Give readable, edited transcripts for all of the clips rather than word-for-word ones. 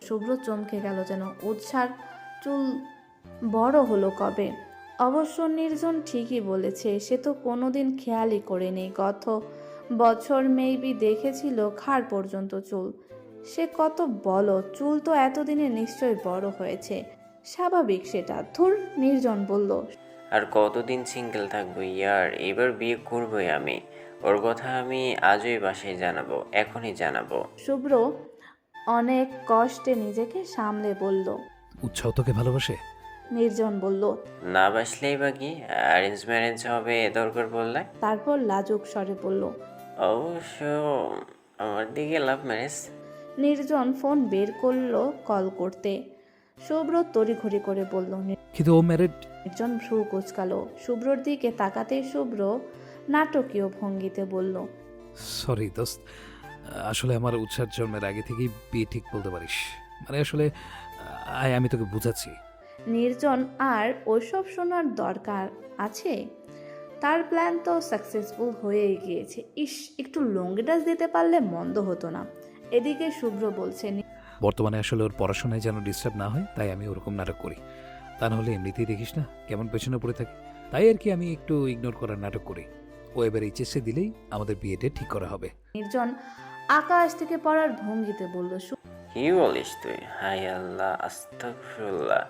শুভ্র চমকে গেল যেন। উৎসার চুল বড় হলো কবে? অবশ্য নির্জন ঠিকই বলেছে, সে তো কোনোদিন খেয়ালই করেনি। গত বছর মেবি দেখেছিল ঘাড় পর্যন্ত চুল। সে কত বলো, চুল তো এতদিনে নিশ্চয়ই বড় হয়েছে, স্বাভাবিক সেটা। ধুর, নির্জন বলল। আর কতদিন সিঙ্গেল থাকবো ইয়ার, এবার বিয়ে করবোই আমি। ওর কথা আমি আজই বাসায় জানাবো, এখনই জানাবো। শুভ্র অনেক কষ্টে নিজেকে সামলে বলল। উৎসাহ তোকে ভালোবাসে? নির্জন বলল। না বাসলেই বা কি, অ্যারেঞ্জ ম্যারেজ হবে দরকার পড়লে। তারপর লাজুক স্বরে বলল। অবশ্য আমার দিকে লাভ ম্যারেজ। নির্জন ফোন বের করলো কল করতে। শুভ্র তড়িঘড়ি করে বলল। কিন্তু ও ম্যারেড। নির্জন ভ্রু কুচকালো। শুভ্রর দিকে তাকাতেই শুভ্র নাটকীয় ভঙ্গিতে বলল। সরি দোস্ত, আসলে আমার উৎসাহ জন্মের আগে থেকেই বিয়ে ঠিক বলতে পারিস। মানে আসলে আমি তোকে বুঝাচ্ছি। নির্জন আর ওসব শোনার দরকার আছে? তার প্ল্যান তো সাকসেসফুল হয়েই গিয়েছে। ইস, একটু লঙ্গি ডাস দিতে পারলে মন্দ হতো না। এদিকে শুভ্র বলছে। বর্তমানে আসলে ওর পড়াশোনায় যেন ডিস্টার্ব না হয়, তাই আমি ওরকম নাটক করি। তা নাহলে এমনিতেই দেখিস না কেমন পেছনে পড়ে থাকে। তাই আর কি আমি একটু ইগনোর করার নাটক করি। ও এবার এইচএসসি দিলেই আমাদের বিয়েটা ঠিক করা হবে। নির্জন আকাশ থেকে পড়ার ভঙ্গিতে বলল। কি বলিস তুই? হাই আল্লাহ, আস্তাগফিরুল্লাহ।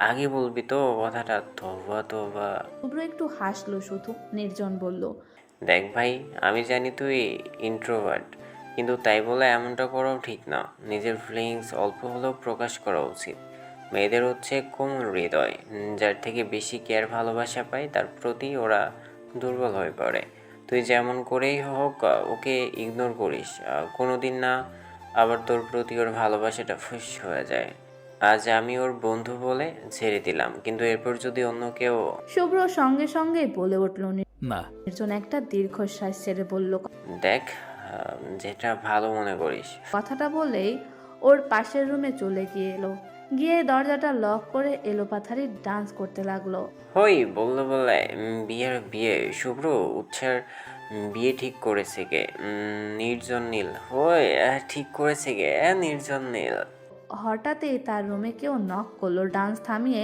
আগে বলবি তো কথাটা, তওবা তওবা। শুভ্র একটু হাসলো শুধু। নির্জন বলল। দেখ ভাই, আমি জানি তুই ইন্ট্রোভার্ট, কিন্তু তাই বলে এমনটা করাও ঠিক না। নিজের ফিলিংস অল্প হলেও প্রকাশ করা উচিত। মেয়েদের হচ্ছে কোমল হৃদয়, যার থেকে বেশি কেয়ার ভালোবাসা পায় তার প্রতি ওরা দুর্বল হয়ে পড়ে। তুই যেমন করেই হোক ওকে ইগনোর করিস, কোনো দিন না আবার তোর প্রতি ওর ভালোবাসাটা ফুস হয়ে যায়। আজ আমি ওর বন্ধু বলে ছেড়ে দিলাম, কিন্তু এরপর যদি অন্য কেউ। শুভ্র সঙ্গে সঙ্গে বলে উঠল। না। নির্জন একটা দীর্ঘশ্বাস ছেড়ে বলল। দেখ, যেটা ভালো মনে করিস। কথাটা বলেই ওর পাশের রুমে চলে গিয়ে দরজাটা লক করে এলোপাথারি ডান্স করতে লাগলো। হই বললো বলে বিয়ের বিয়ে। শুভ্র, উৎসার বিয়ে ঠিক করেছে কে? নির্জন নীল। হই ঠিক করেছে কে? নির্জন নীল। হঠাৎই তার রুমে কেউ নক করলো। ডান্স থামিয়ে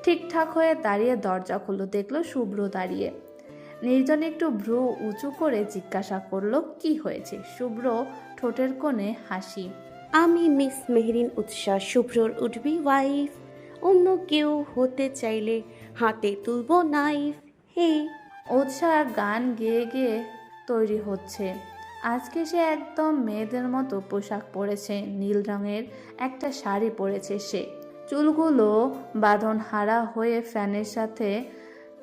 ঠিকঠাক হয়ে দাঁড়িয়ে দরজা খুললো, দেখলো শুভ্র দাঁড়িয়ে। নির্জন একটু ভ্রু উঁচু করে জিজ্ঞাসা করলো, কি হয়েছে? শুভ্র ঠোঁটের কোণে হাসি। আমি মিস মেহরিন উৎসাহ, শুভ্রর উঠবি ওয়াইফ। অন্য কেউ হতে চাইলে হাতে তুলব নাইফ। হে। উৎসাহ গান গেয়ে গেয়ে তৈরি হচ্ছে। আজকে সে একদম মেয়েদের মতো পোশাক পরেছে। নীল রঙের একটা শাড়ি পরেছে সে। চুলগুলো বাঁধনহারা হয়ে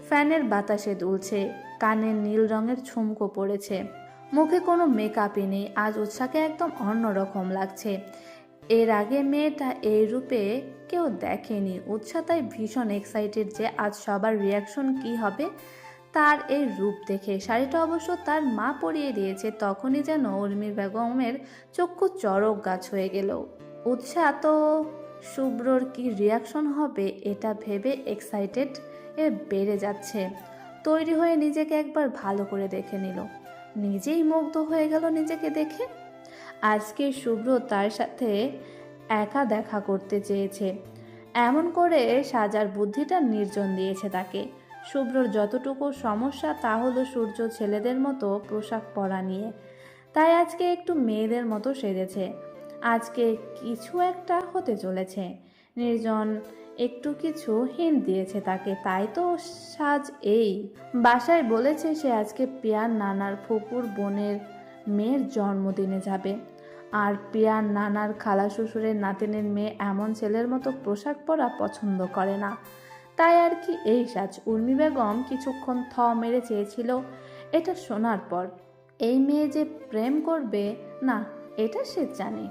ফ্যানের বাতাসে দুলছে। কানে নীল রঙের ঝুমকো পড়েছে। মুখে কোনো মেকআপই নেই। আজ উৎসাহকে একদম অন্যরকম লাগছে। এর আগে মেয়েটা এই রূপে কেউ দেখেনি। উৎসাহ তাই ভীষণ এক্সাইটেড যে আজ সবার রিয়াকশন কি হবে তার এই রূপ দেখে। শাড়িটা অবশ্য তার মা পরিয়ে দিয়েছে। তখনই যেন উর্মি বেগমের চক্ষু চড়ক গাছ হয়ে গেল। উৎসাহ তো শুভ্রর কি রিয়াকশন হবে এটা ভেবে এক্সাইটেড বেড়ে যাচ্ছে। তৈরি হয়ে নিজেকে একবার ভালো করে দেখে নিল। নিজেই মুগ্ধ হয়ে গেল নিজেকে দেখে। আজকে শুভ্র তার সাথে একা দেখা করতে চেয়েছে। এমন করে সাজার বুদ্ধিটা নির্জন দিয়েছে তাকে। শুভ্রর যতটুকু সমস্যা তা হলো সূর্য ছেলেদের মতো পোশাক পরা নিয়ে। তাই আজকে একটু মেয়েদের মতো সেজেছে। আজকে কিছু একটা হতে চলেছে। নির্জন একটু কিছু হিন্ট দিয়েছে তাকে, তাই তো সাজ এই। বাসায় বলেছে সে আজকে পিয়ার নানার ফুপুর বোনের মেয়ের জন্মদিনে যাবে। আর পিয়ার নানার খালা শ্বশুরের নাতিনের মেয়ে এমন ছেলের মতো পোশাক পরা পছন্দ করে না। তাই আর কি এই সাজ। উর্মি বেগম কিছুক্ষণ মেরে চেয়েছিল এটা শোনার পর। এই মেয়ে যে প্রেম করবে না এটা সে জানে।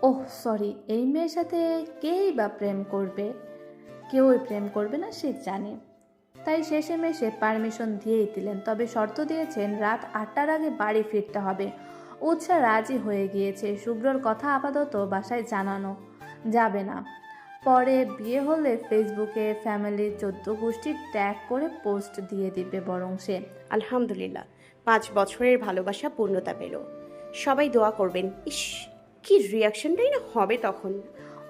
ওহ সরি, এই মেয়ের সাথে কেই বা প্রেম করবে? কেউই প্রেম করবে না সে জানে। তাই শেষেমেশে পারমিশন দিয়েই দিলেন। তবে শর্ত দিয়েছেন রাত 8টার আগে বাড়ি ফিরতে হবে। উৎসাহ রাজি হয়ে গিয়েছে। শুভ্রর কথা আপাতত বাসায় জানানো যাবে না। পরে বিয়ে হলে ফেসবুকে ফ্যামিলি 14 গোষ্ঠী ট্যাগ করে পোস্ট দিয়ে দিবে বরং সে। আলহামদুলিল্লাহ, 5 বছরের ভালোবাসা পূর্ণতা পেল। সবাই দোয়া করবেন। ইস, কি রিয়াকশনটাই না হবে তখন।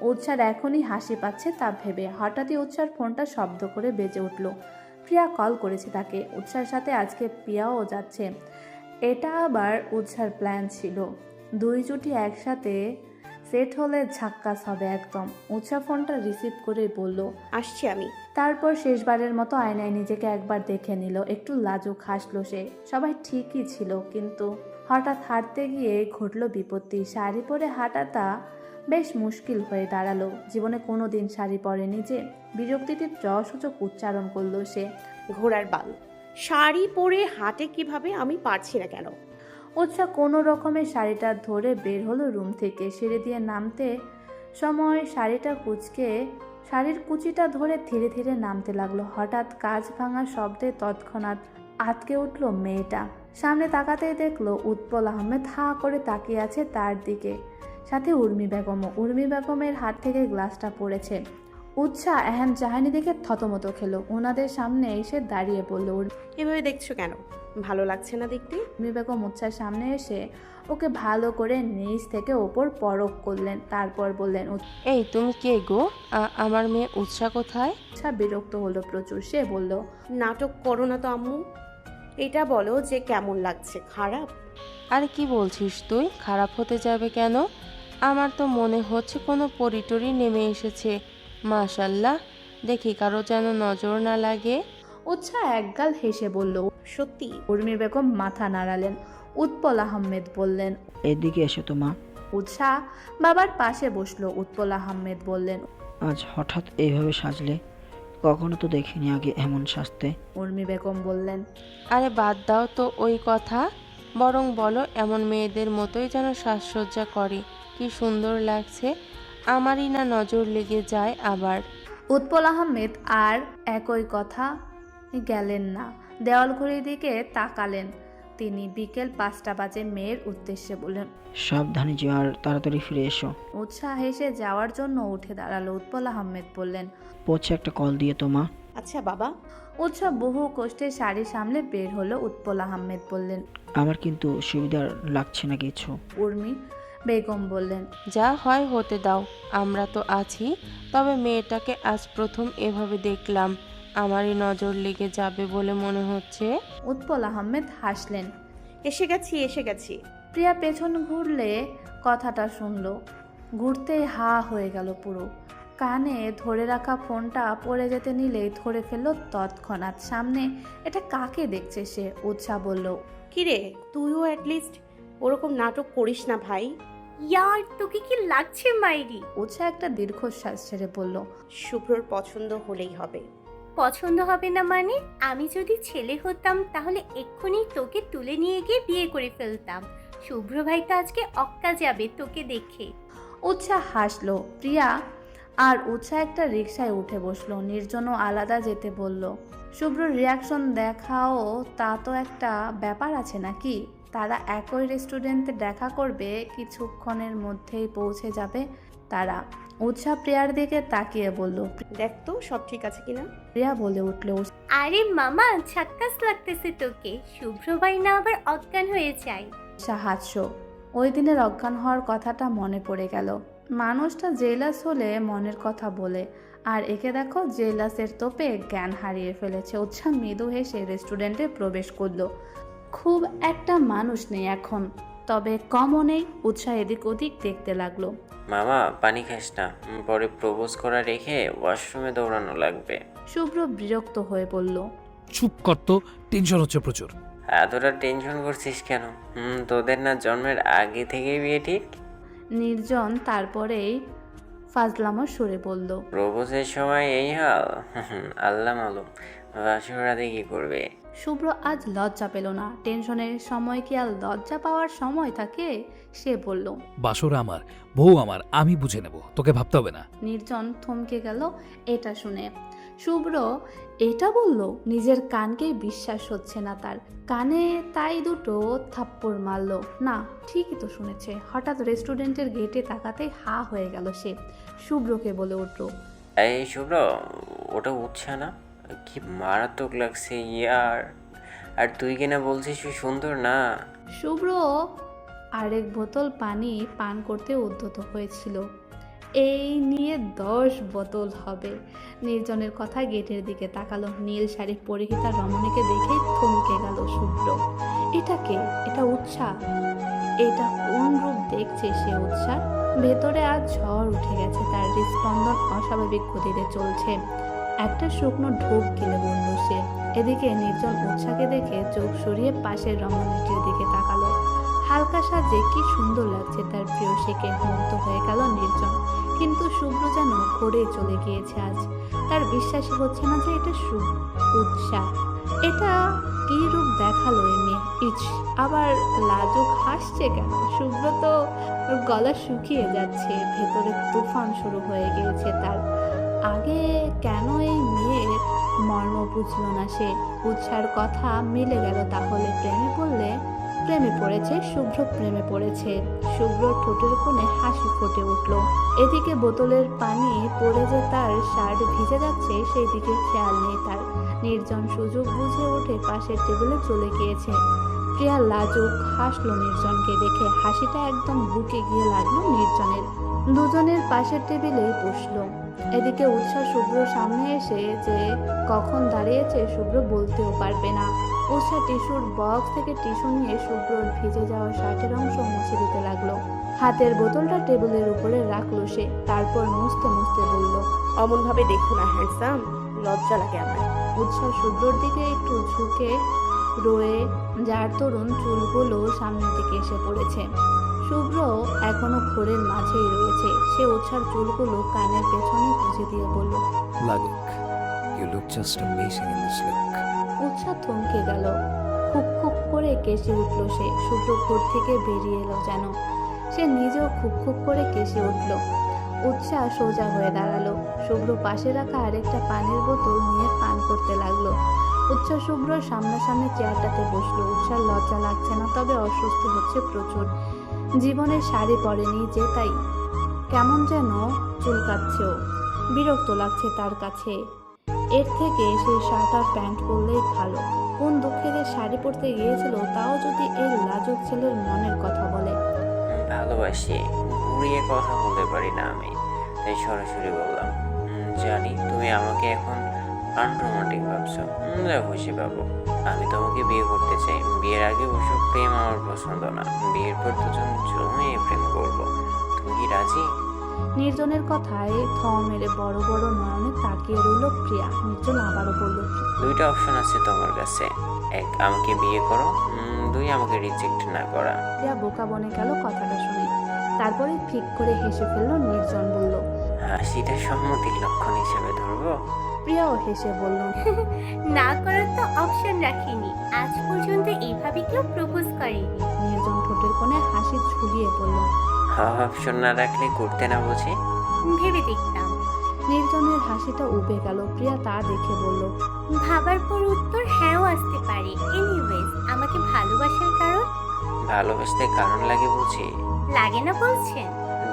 উৎসার এখনই হাসি পাচ্ছে তা ভেবে। হঠাৎই উৎসার ফোনটা শব্দ করে বেজে উঠল। প্রিয়া কল করেছে তাকে। উৎসার সাথে আজকে প্রিয়াও যাচ্ছে। এটা আবার উৎসার প্ল্যান ছিল। দুই জুটি একসাথে সেট হলে ঝাক্কাস হবে একদম। উৎসা ফোনটা রিসিভ করে বলল, আসছি আমি। তারপর শেষবারের মতো আয়নায় নিজেকে একবার দেখে নিল। একটু লাজুক হাসলো সে। সবাই ঠিকই ছিল, কিন্তু হঠাৎ হাঁটতে গিয়ে ঘটল বিপত্তি। শাড়ি পরে হাঁটাটা বেশ মুশকিল হয়ে দাঁড়ালো। জীবনে কোনো দিন শাড়ি পরেনি যে। বিরক্তিতে যসূচক উচ্চারণ করলো সে। ঘোড়ার বাল, শাড়ি পরে হাঁটে কিভাবে? আমি পারছি না কেন? উৎসাহ কোনো রকমের শাড়িটা ধরে বের হলো রুম থেকে। সিঁড়ি দিয়ে নামতে সময় শাড়ির কুচিটা ধরে ধীরে ধীরে নামতে লাগলো। হঠাৎ কাঁচ ভাঙার শব্দে তৎক্ষণাৎ আটকে উঠল মেয়েটা। সামনে তাকাতেই দেখলো উৎপল আহমেদ হাঁ করে তাকিয়ে আছে তার দিকে, সাথে উর্মি বেগমও। উর্মি বেগমের হাত থেকে গ্লাসটা পড়েছে। উৎসাহ এহেন চাহানি দেখে থতমত খেলো। ওনাদের সামনে এসে দাঁড়িয়ে পড়ল। এভাবে দেখছো কেন? ভালো লাগছে না দেখতে? উর্মি বেগম উৎসার সামনে এসে ওকে ভালো করে নিচ থেকে ওপর পরখ করলেন। তারপর বললেন, এই তুমি কে গো? আমার মেয়ে উৎসা কোথায়? উৎসাহ বিরক্ত হলো প্রচুর। সে বলল, নাটক করো না তো আম্মু। এটা বলো যে কেমন লাগছে? খারাপ? আরে কি বলছিস তুই? খারাপ হতে যাবে কেন? আমার তো মনে হচ্ছে কোনো পরিটরি নেমে এসেছে। মাশাল্লাহ, দেখি কারো যেন নজর না লাগে। উৎসাহ একগাল হেসে বলল। সত্যি? উর্মি বেগম মাথা নাড়ালেন। উৎপল আহমেদ বললেন, এদিকে এসো তো মা। উৎসাহ বাবার পাশে বসলো। উৎপল আহমেদ বললেন, আজ হঠাৎ এইভাবে সাজলে? কখনো তো দেখিনি আগে এমন সাজতে। উর্মি বেগম বললেন, আরে বাদ দাও তো ওই কথা, বরং বলো এমন মেয়েদের মতোই যেন সাজসজ্জা করে। কি সুন্দর লাগছে, আমারই না নজর লেগে যায় আবার। উৎপল আহমেদ আর একই কথা গেলেন না। দেওয়াল ঘড়ির দিকে তাকালেন তিনি। বিকেল 5টা বাজে। মেয়ের উদ্দেশ্যে বললেন, সাবধানে যেও আর তাড়াতাড়ি ফিরে এসো। উৎসাহ হেসে যাওয়ার জন্য উঠে দাঁড়ালো। উৎপল আহমেদ বললেন, পৌঁছে একটা কল দিয়ে তো মা। আচ্ছা বাবা। উৎসাহ বহু কষ্টে শাড়ি সামলে বের হলো। উৎপল আহমেদ বললেন, আমার কিন্তু সুবিধার লাগছে না কিছু। উর্মি বেগম বললেন, যা হয় হতে দাও, আমরা তো আছি। তবে মেয়েটাকে আজ প্রথম এভাবে দেখলাম, আমারই নজর লেগে যাবে বলে মনে হচ্ছে। উৎপল আহমেদ হাসলেন। এসে গেছি এসে গেছি। প্রিয়া পেছন ঘুরলে কথাটা শুনলো। ঘুরতেই হা হয়ে গেল পুরো। কানে ধরে রাখা ফোনটা পড়ে যেতে নিলেই ধরে ফেললো তৎক্ষণাৎ। সামনে এটা কাকে দেখছে সে। উৎসাহ বলল, কিরে, তুইও অ্যাটলিস্ট ওরকম নাটক করিস না ভাই। ইয়ার তোকে কি লাগছে মাইরি? উৎসাহ একটা দীর্ঘশ্বাস ছেড়ে বলল, শুভ্রর পছন্দ হলেই হবে। পছন্দ হবে না মানে? আমি যদি ছেলে হতাম তাহলে এক্ষুনি তোকে তুলে নিয়ে গিয়ে বিয়ে করে ফেলতাম। শুভ্র ভাই তো আজকে অক্কা যাবে তোকে দেখে। উৎসাহ হাসলো। প্রিয়া আর উৎসাহ একটা রিকশায় উঠে বসলো। নির্জনও আলাদা যেতে বলল। শুভ্রর রিয়াকশন দেখাও, তা তো একটা ব্যাপার আছে নাকি? তারা একই রেস্টুরেন্টে দেখা করবে, কিছুক্ষণের মধ্যেই পৌঁছে যাবে তারা। উৎসাহ প্রিয়ার দিকে তাকিয়ে বলল, দেখ তো সব ঠিক আছে কিনা। প্রিয়া বলে উঠল, আরে মামা, ঝাক্কাস লাগতেছে তোকে। শুভ্র ভাই না আবার অজ্ঞান হয়ে যায়। উৎসাহ হাস্য। ওই দিনের অজ্ঞান হওয়ার কথাটা মনে পড়ে গেল। মানুষটা জেলাস হলে মনের কথা বলে, আর একে দেখো জেলাসের তোপে জ্ঞান হারিয়ে ফেলেছে। উৎসাহ মৃদু হেসে রেস্টুরেন্টে প্রবেশ করলো। খুব একটা মানুষ নেই এখন, তবে কমও নেই। উৎসাহ এদিক ওদিক দেখতে লাগলো। মামা পানি খাস না, পরে প্রপোজ করা রেখে ওয়াশরুমে দৌড়ানো লাগবে। শুভ্র বিরক্ত হয়ে বলল, চুপ কর তো, টেনশন হচ্ছে প্রচুর। এতটা টেনশন করছিস কেন? তোদের না জন্মের আগে থেকেই বিয়ে ঠিক? নির্জন তারপরেই ফাজলামো সুরে বলল, প্রপোজের সময় এই হাল? আল্লাহ মালুম বাসুরাতে কি করবে। শুভ্র আজ লজ্জা পেল না। টেনশনের সময় কি আর লজ্জা পাওয়ার সময় থাকে? সে বলল, বাসর আমার, বউ আমার, আমি বুঝে নেব, তোকে ভাবতে হবে না। নির্জন থমকে গেল এটা শুনে। শুভ্র এটা বলল, নিজের কানকেই বিশ্বাস হচ্ছে না তার। কানে তাই দুটো থাপ্পড় মারল। না, ঠিকই তো শুনেছে। হঠাৎ রেস্টুরেন্টের গেটে তাকাতেই হা হয়ে গেল সে। শুভ্রকে বলে উঠল, এই শুভ্র, ওটা উঠছে না? কি মারাত্মক লাগছে ইয়ার। আর তুই কিনা বলছিস সুন্দর না? শুভ্র আরেক বোতল পানি পান করতে উদ্যত হয়েছিল। এই নিয়ে 10 বোতল হবে। নির্জনের কথা গেটের দিকে তাকালো। নীল শাড়ি পরিহিতা রমণীকে দেখেই থমকে গেল শুভ্র। এটা কে? এটা উৎসাহ? এটা কোন রূপ দেখছে সে উৎসাহ? ভেতরে আজ ঝড় উঠে গেছে, তার হৃদস্পন্দন অস্বাভাবিক গতিতে চলছে। একটা শুকনো ঢোক গিলে বলল সে। এদিকে নির্জন উৎসাহকে দেখে চোখ সরিয়ে পাশের রমণীটির দিকে তাকালো। হালকা সাজে কি সুন্দর লাগছে তার প্রেয়সীকে, মুগ্ধ হয়ে গেল নির্জন। কিন্তু শুভ্র যেন ঘুরে চলে গিয়েছে আজ। তার বিশ্বাসই হচ্ছে না যে এটা উৎসাহ। এটা কি রূপ দেখালো এ মেয়ে? ইচ, আবার লাজুক হাসছে কেন? শুভ্র তো গলা শুকিয়ে যাচ্ছে, ভেতরে তুফান শুরু হয়ে গিয়েছে তার। আগে কেন এই মেয়ের মর্ম বুঝল না সে? উৎসার কথা মিলে গেল তাহলে। প্রেমে পড়েছে শুভ্র, প্রেমে পড়েছে। শুভ্র ঠোঁটের কোণে হাসি ফুটে উঠল। এদিকে বোতলের পানি পড়ে যে তার শার্ট ভিজে যাচ্ছে সেই দিকে খেয়াল নেই তার। নির্জন সুযোগ বুঝে উঠে পাশের টেবিলে চলে গিয়েছে। প্রিয়া লাজুক হাসলো নির্জনকে দেখে। হাসিটা একদম বুকে গিয়ে লাগলো নির্জনের। দুজনের পাশের টেবিলেই বসলো। এদিকে উৎসাহ শুভ্রর সামনে এসে যে কখন দাঁড়িয়েছে শুভ্র বলতেও পারবে না। উৎসাহ টিস্যুর বক্স থেকে টিস্যু নিয়ে শুভ্রর ভিজে যাওয়া শার্টের অংশ মুছে দিতে লাগলো। হাতের বোতলটা টেবিলের উপরে রাখলো সে। তারপর মুছতে মুছতে বলল, অমনভাবে দেখো না হ্যান্ডসাম, লজ্জা লাগে আমার। উৎসাহ শুভ্রর দিকে একটু ঝুঁকে রয়ে যার তরুণ চুলগুলো সামনের দিকে এসে পড়েছে। শুভ্র এখনো ঘোরের মাঝেই রয়েছে। সে উৎসার চুলগুলো কানের পেছনে গুঁজে দিয়ে বলল, লাগুক, you look just amazing in this look. উৎসাহ থমকে গেল। খুব খুব করে কেসে উঠল সে। শুভ্র ঘোর থেকে বেরিয়ে এলো যেন। সে নিজেও খুব খুব করে কেসে উঠল। উৎসাহ সোজা হয়ে দাঁড়ালো। শুভ্র পাশে রাখা আরেকটা পানির বোতল নিয়ে পান করতে লাগলো। উৎসাহ শুভ্রর সামনাসামনি চেয়ারটাতে বসলো। উৎসাহ লজ্জা লাগছে না, তবে অস্বস্তি হচ্ছে প্রচুর। জীবনে শাড়ি পরেনি যে, তাই কেমন যেন চুলকাচ্ছেও। বিরক্ত লাগছে তার কাছে। এর থেকে সে শার্ট আর প্যান্ট পরলেই ভালো। কোন দুঃখের শাড়ি পরতে গিয়েছিল, তাও যদি এই লাজুক ছেলের মনের কথা বলে। ভালোবাসি, ঘুরিয়ে কথা বলতে পারি না আমি, তাই সরাসরি বললাম। জানি তুমি আমাকে এখন আনরোমান্টিক ভাবছো। যা খুশি পাবো। আমি তোমাকে বিয়ে করতে চাই। বিয়ের আগে ওসব প্রেম আমার পছন্দ না। বিয়ের পর দুজন জমিয়ে প্রেম করবো। তুমি কি রাজি? নির্জনের কথায় থ মেরে বড় বড় নয়নে তাকিয়ে রইল প্রিয়া। নির্জন আবারও বলল, দুইটা অপশন আছে তোমার কাছে। এক, আমাকে বিয়ে করো। দুই, আমাকে রিজেক্ট না করা। প্রিয়া বোকা বনে গেল কথাটা শুনে। তারপরে ফিক করে হেসে ফেলল। নির্জন বলল, হাসিটা সম্মতির লক্ষণ হিসেবে ধরবো? প্রিয়াও হেসে বলল, না করার তো অপশন রাখিনি। আজ পর্যন্ত এইভাবে কেউ প্রপোজ করেনি। নির্জন ঠোঁটের কোণে হাসি ঝুলিয়ে বলল, অপশন না রাখলে করতে না বুঝি? ভেবে দেখতাম। নির্জনের হাসিটা উবে গেল। প্রিয়া তা দেখে বলল, ভাবার পর উত্তর হ্যাঁও আসতে পারে। এনিওয়েজ, আমাকে ভালোবাসার কারণ? ভালোবাসতে কারণ লাগে বুঝি? লাগে না বলছেন?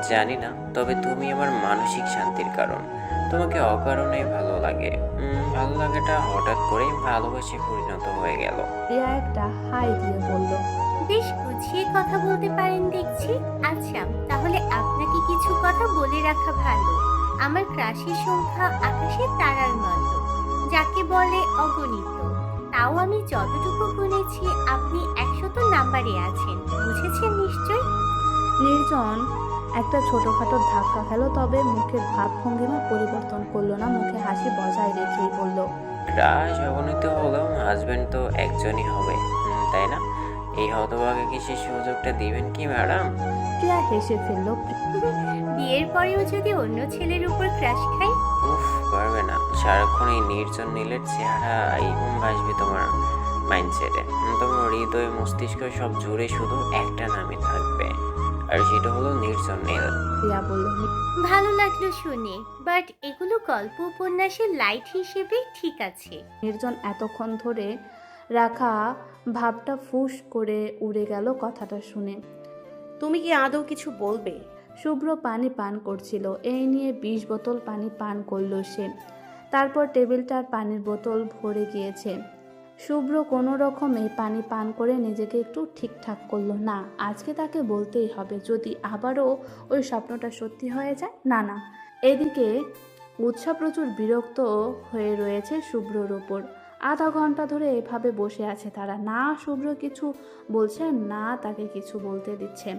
জানি না, তবে তুমি আমার মানসিক শান্তির কারণ। তোমাকে অকারণে ভালো লাগে। ভালো লাগাটা হঠাৎ করেই ভালোবাসে পরিণত হয়ে গেল। প্রিয়া একটা হাই দিয়ে বলল, বেশ গুছিয়ে কথা বলতে পারেন দেখছি। আচ্ছা, তাহলে আপনাকে কিছু কথা বলে রাখা ভালো। আমার ক্রাশের সংখ্যা আকাশের তারার মতো, যাকে বলে অগণিত। তাও আমি যতটুকু গুনেছি আপনি 100 নাম্বারে আছেন। বুঝেছেন নিশ্চয়? নির্জন একটা ছোটখাটো ধাক্কা খেল, তবে মুখের ভাবভঙ্গিমা পরিবর্তন করলো না। মুখে হাসি বজায় রেখেই বলল, ক্রাশ অগণিত হলেও হাজবেন্ড তো একজনই হবে, তাই না? এই হতভাগে কি সে সুযোগটা দিবেন কি ম্যাডাম? প্রিয়া হেসে ফেলল। বিয়ের পরেও যদি অন্য ছেলের উপর ক্রাশ খাই? উফ, পারবে না। সারাক্ষণ এই নির্জন নীলের চেহারাই ভাসবে তোমার মাইন্ডসেটে। তোমার হৃদয় মস্তিষ্ক সব জুড়ে শুধু একটা নামই থাকবে, আর সেটা হলো নির্জন নীল। প্রিয়া বলল, ভালো লাগলো শুনে, বাট এগুলো গল্প উপন্যাসের লাইট হিসেবে ঠিক আছে। নির্জন এতক্ষণ ধরে রাখা ভাবটা ফুস করে উড়ে গেল কথাটা শুনে। তুমি কি আদৌ কিছু বলবে? শুভ্র পানি পান করছিল। এই নিয়ে 20 বোতল পানি পান করলো সে। তারপর টেবিলটার পানির বোতল ভরে গিয়েছে। শুভ্র কোনো রকমে পানি পান করে নিজেকে একটু ঠিকঠাক করলো। না, আজকে তাকে বলতেই হবে, যদি আবারও ওই স্বপ্নটা সত্যি হয়ে যায়। না না। এদিকে উৎসা প্রচুর বিরক্ত হয়ে রয়েছে শুভ্রর ওপর। আধা ঘন্টা ধরে এভাবে বসে আছে তারা, না শুভ্র কিছু বলছে না তাকে কিছু বলতে দিচ্ছে।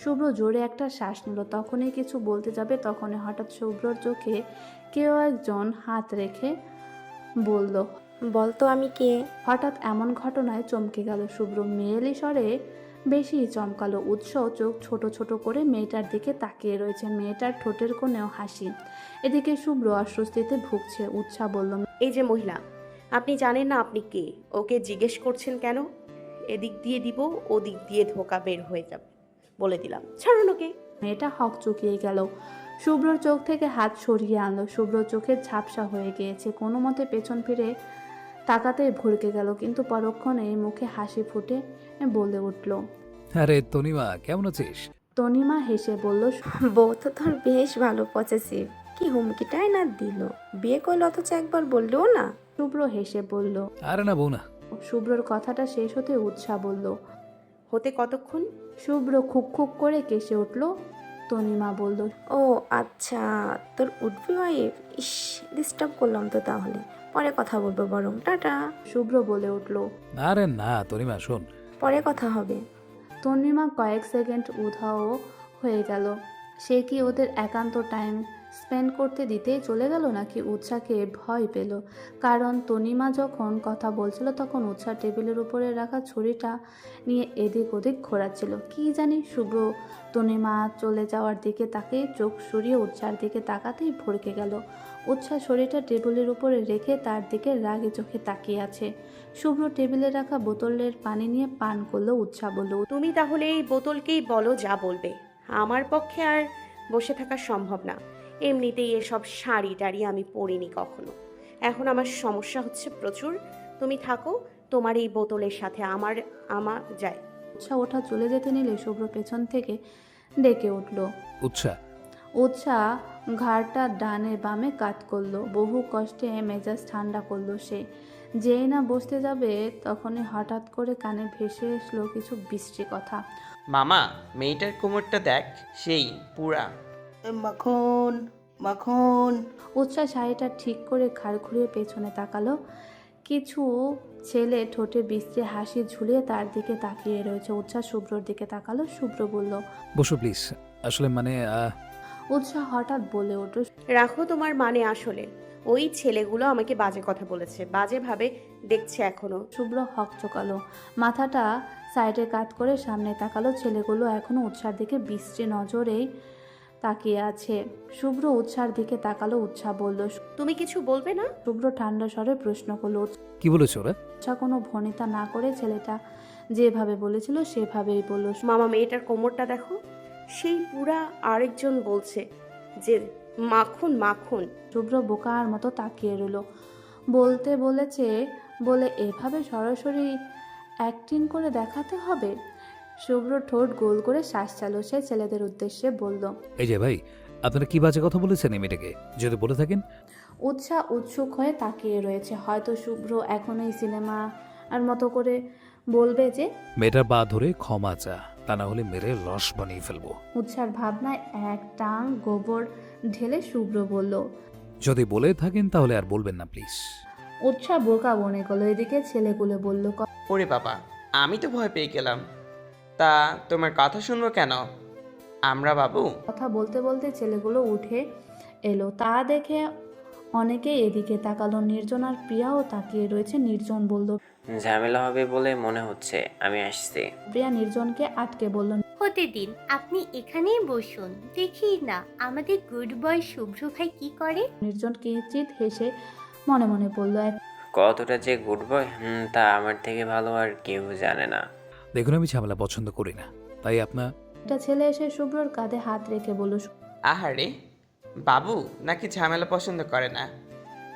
শুভ্র জোরে একটা শ্বাস নিল, তখনই কিছু বলতে যাবে, তখনই হঠাৎ শুভ্রর চোখে কেউ একজন হাত রেখে বলল, বলতো আমি কে? হঠাৎ এমন ঘটনায় চমকে গেল শুভ্র। মেয়েলি স্বরে বেশি চমকালো। উৎস চোখ ছোট ছোট করে মেয়েটার দিকে তাকিয়ে রয়েছে, মেয়েটার ঠোঁটের কোণেও হাসি। এদিকে শুভ্র অস্বস্তিতে ভুগছে। উৎসাহ বলল, এই যে মহিলা, আপনি জানেন না আপনি কে? ওকে জিজ্ঞেস করছেন কেন? এদিক দিয়ে দিব, ওদিক দিয়ে ধোকা বের হয়ে যাবে, বলে দিলাম। ছাড়ুন ওকে। মেয়েটা হক চুকিয়ে গেল। শুভ্রর চোখ থেকে হাত সরিয়ে আনলো। শুভ্র চোখের ঝাপসা হয়ে গিয়েছে, কোনো মতে পেছন ফিরে তাকাতেই ভড়কে গেল, কিন্তু পরক্ষণে মুখে হাসি ফুটে বলে উঠল। আরে তনিমা, কেমন আছিস? তনিমা হেসে বলল, বউ তো তোর বেশ ভালো পসেসিভ। কি হুমকিটাই না দিল, বিয়ে করলে অথচ একবার বললেও না। শুভ্র হেসে বলল। আরে না বউ না। শুভ্রর কথাটা শেষ হতে উৎসাহ বলল, হতে কতক্ষণ? শুভ্র খুক খুক করে কেসে উঠল। তনিমা বলল, ও আচ্ছা, তোর উঠবি ওয়াইফ। ইস, ডিস্টার্ব করলাম তো, তাহলে পরে কথা বলবো বরং। টাটা। শুভ্র বলে উঠল। আরে না তনিমা, শোন। পরে কথা হবে। তনিমা কয়েক সেকেন্ড উধাও হয়ে গেল। সে কি ওদের একান্ত টাইম স্পেন্ড করতে দিতেই চলে গেল, নাকি উৎসাহকে ভয় পেল? কারণ তনিমা যখন কথা বলছিল তখন উৎসাহ টেবিলের উপরে রাখা ছুরিটা নিয়ে এদিক ওদিক ঘোরাচ্ছিল। কি জানি। শুভ্র তনিমা চলে যাওয়ার দিকে তাকে চোখ সরিয়ে উৎসাহের দিকে তাকাতেই ভড়কে গেল। উৎসাহ ছুরিটা টেবিলের উপরে রেখে তার দিকে রাগে চোখে তাকিয়ে আছে। শুভ্র টেবিলে রাখা বোতলের পানি নিয়ে পান করলো। উৎসাহ বলল, তুমি তাহলে এই বোতলকেই বলো যা বলবে। আমার পক্ষে আর বসে থাকা সম্ভব না। এমনিতেই এসব শাড়ি টাড়ি আমি পরিনি কখনো। এখন আমার সমস্যা হচ্ছে প্রচুর। তুমি থাকো তোমার এই বোতলের সাথে, আমার যায়। উৎসাহ ওঠা চলে যেতে নিলে শুভ্র পেছন থেকে ডেকে উঠল। উৎসাহ। উৎসাহ ঘাড়টা ডানে বামে কাত করলো। বহু কষ্টে মেজাজ ঠান্ডা করলো সে। যেই না বসতে যাবে তখনই হঠাৎ করে কানে ভেসে এসলো কিছু বিশ্রী কথা। মামা, মেয়েটার কোমরটা দেখ, সেই পুরা। মাখন মাখন। উৎসাহ শাড়িটা ঠিক করে ঘাড় ঘুরিয়ে পেছনে তাকালো। কিছু ছেলে ঠোঁটে বিশ্রী হাসি ঝুলিয়ে তার দিকে তাকিয়ে রয়েছে। উৎসাহ শুভ্রর দিকে তাকালো। শুভ্র বলল, বসো প্লিজ। আসলে মানে উৎসাহ হঠাৎ বলে উঠল, রাখো তোমার মানে। আসলে ওই ছেলেগুলো আমাকে বাজে কথা বলেছে, বাজে ভাবে দেখছে এখনো। শুভ্র হক চোকালো, মাথাটা সাইডে কাত করে সামনে তাকালো। ছেলেগুলো এখনো উৎসার দিকে বিশ্রী নজরেই তাকিয়ে আছে। শুভ্র উৎসার দিকে তাকালো। উৎসাহ বলল, তুমি কিছু বলবে না? শুভ্র ঠান্ডা স্বরে প্রশ্ন করলো। কি বলেছো ওরা? উৎসাহ কোনো ভনিতা না করে ছেলেটা যেভাবে বলেছিল সেভাবেই বলল, মামা, মেয়েটার কোমরটা দেখো, সেই পুরা। আরেকজন বলছে যে মাখন মাখন। শুভ্র বোকার মতো তাকিয়ে রইল। বলতে বলেছে বলে এভাবে সরাসরি অ্যাক্টিং করে দেখাতে হবে? শুভ্র ঠোঁট গোল করে শ্বাস চালো। সে ছেলেদের উদ্দেশ্যে বলল, এই যে ভাই, আপনারা কি বাজে কথা বলেছেন এই মেয়েটাকে? যদি বলে থাকেন। উৎসাহ উৎসুক হয়ে তাকিয়ে রয়েছে। হয়তো শুভ্র এখন এই সিনেমা আর মতো করে বলবে যে মেয়েটার পা ধরে ক্ষমা চা, তা না হলে মেরে রস বানিয়ে ফেলবো। উৎসার ভাবনায় এক টাং গোবর ঢেলে শুভ্র বলল, যদি বলে থাকেন তাহলে আর বলবেন না প্লিজ। উৎসাহ বোকা বনে গেল। এদিকে ছেলেগুলো বলল, ওরে বাবা, আমি তো ভয় পেয়ে গেলাম। তা তোমার কথা শুনবো কেন আমরা, বাবু? কথা বলতে বলতে ছেলেগুলো উঠে এলো। তা দেখে অনেকে এদিকে তাকালো। নির্জন আর প্রিয়াও তাকিয়ে রয়েছে। নির্জন বলল, ঝামেলা হবে বলে মনে হচ্ছে, আমি আসছি। প্রিয়া নির্জনকে আটকে বলল, হতে দিন, আপনি এখানেই বসুন, দেখি না আমাদের গুড বয় শুভ্র ভাই কি করে। নির্জন কিঞ্চিত হেসে মনে মনে বলল, কতটা যে গুড বয়, তা আমার থেকে ভালো আর কেউ জানে না। দেখুন, আমি ঝামেলা পছন্দ করি না, তাই আপনার। একটা ছেলে এসে শুভ্রর কাঁধে হাত রেখে বলল, আহারে, বাবু নাকি ঝামেলা পছন্দ করে না?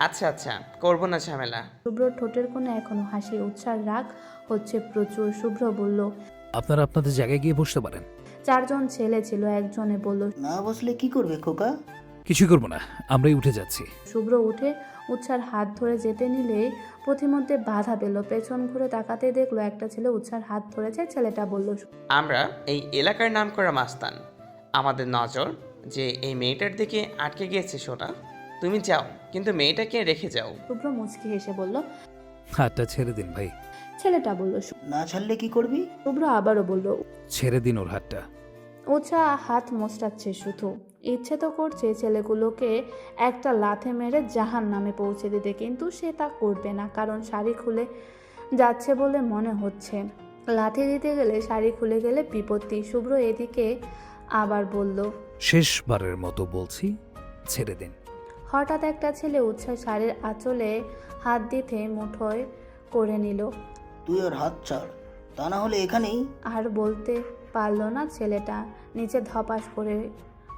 আচ্ছা আচ্ছা, করবো না ঝামেলা। শুভ্রর ঠোঁটের কোণে এখনো হাসি। উৎসার রাগ হচ্ছে প্রচুর। শুভ্র বলল, আপনারা আপনাদের জায়গায় গিয়ে বসতে পারেন। চারজন ছেলে ছিল। একজনে বলল, না বসলে কি করবে খোকা? কিছু করবো না, আমরাই উঠে যাচ্ছি। শুভ্র উঠে উৎসার হাত ধরে যেতে নিলে পথিমধ্যে বাধা পেল। পেছন ঘুরে তাকাতে দেখলো একটা ছেলে উৎসার হাত ধরেছে। ছেলেটা বলল, আমরা এই এলাকার নামকরা মাস্তান। আমাদের নজর যে এই মেয়েটার দিকে আটকে গিয়েছে সোনা। তুমি যাও, কিন্তু মেয়েটাকে রেখে যাও। শুভ্র মুচকি হেসে বলল। হাতটা ছেড়ে দিন ভাই। ছেলেটা বলল। না ছাড়লে কি করবি? শুভ্র আবারও বলল। ছেড়ে দিন ওর হাতটা। উৎসাহ হাত মোচড়াচ্ছে শুধু। ইচ্ছে তো করছে ছেলেগুলোকে একটা লাথে মেরে জাহান নামে পৌঁছে দিতে, কিন্তু সে তা করবে না, কারণ শাড়ি খুলে যাচ্ছে বলে মনে হচ্ছে। লাথি দিতে গেলে শাড়ি খুলে গেলে বিপত্তি। শুভ্র এদিকে আবার বলল। শেষবারের মতো বলছি, ছেড়ে দিন। হঠাৎ একটা ছেলে উৎসাহ শাড়ির আঁচলে হাত দিতে মুঠোয় করে নিল। তুই ওর হাত ছাড়, তা না হলে এখানেই। আর বলতে পারল না, ছেলেটা নিচে ধপাস করে